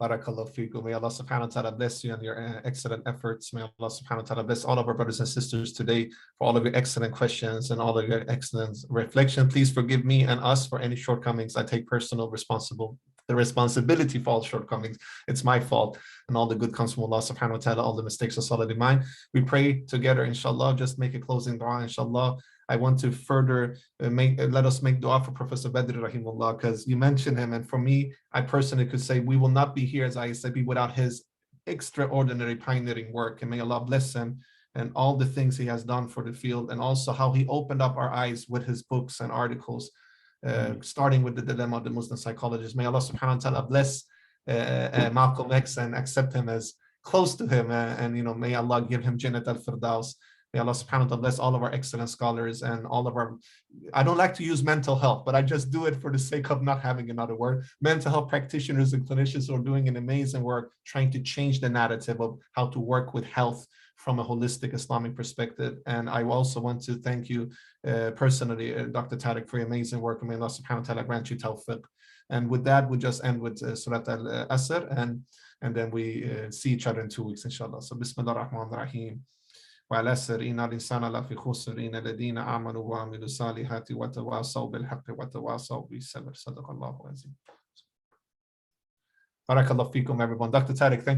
Barakallahu feekum. May Allah subhanahu wa ta'ala bless you and your excellent efforts. May Allah subhanahu wa ta'ala bless all of our brothers and sisters today for all of your excellent questions and all of your excellent reflection. Please forgive me and us for any shortcomings. I take personal responsibility for all shortcomings. It's my fault, and all the good comes from Allah subhanahu wa ta'ala. All the mistakes are solidly mine. We pray together, inshallah. Just make a closing dua, inshallah. I want to further let us make dua for Professor Badr rahimullah, because you mentioned him, and for me, I personally could say we will not be here as ISIP without his extraordinary pioneering work, and may Allah bless him and all the things he has done for the field, and also how he opened up our eyes with his books and articles, starting with the dilemma of the Muslim psychologist. May Allah subhanahu wa ta'ala bless Malcolm X and accept him as close to him, and may Allah give him Jannat al-Firdaus. May Allah subhanahu wa ta'ala bless all of our excellent scholars and all of our, I don't like to use mental health, but I just do it for the sake of not having another word. Mental health practitioners and clinicians are doing an amazing work trying to change the narrative of how to work with health from a holistic Islamic perspective. And I also want to thank you personally, Dr. Tarek, for your amazing work. And may Allah subhanahu wa ta'ala grant you tawfiq. And with that, we just end with Surat al-Asr, and then we see each other in 2 weeks, inshallah. So Bismillah ar-Rahman ar-Rahim. والعصر إن الإنسان لفي خسر إن الذين آمنوا وعملوا الصالحات وتواصوا بالحق وتواصوا بالصبر. صدق الله العظيم. Barakallahu feekum, everyone. Dr. Tarek, thank you.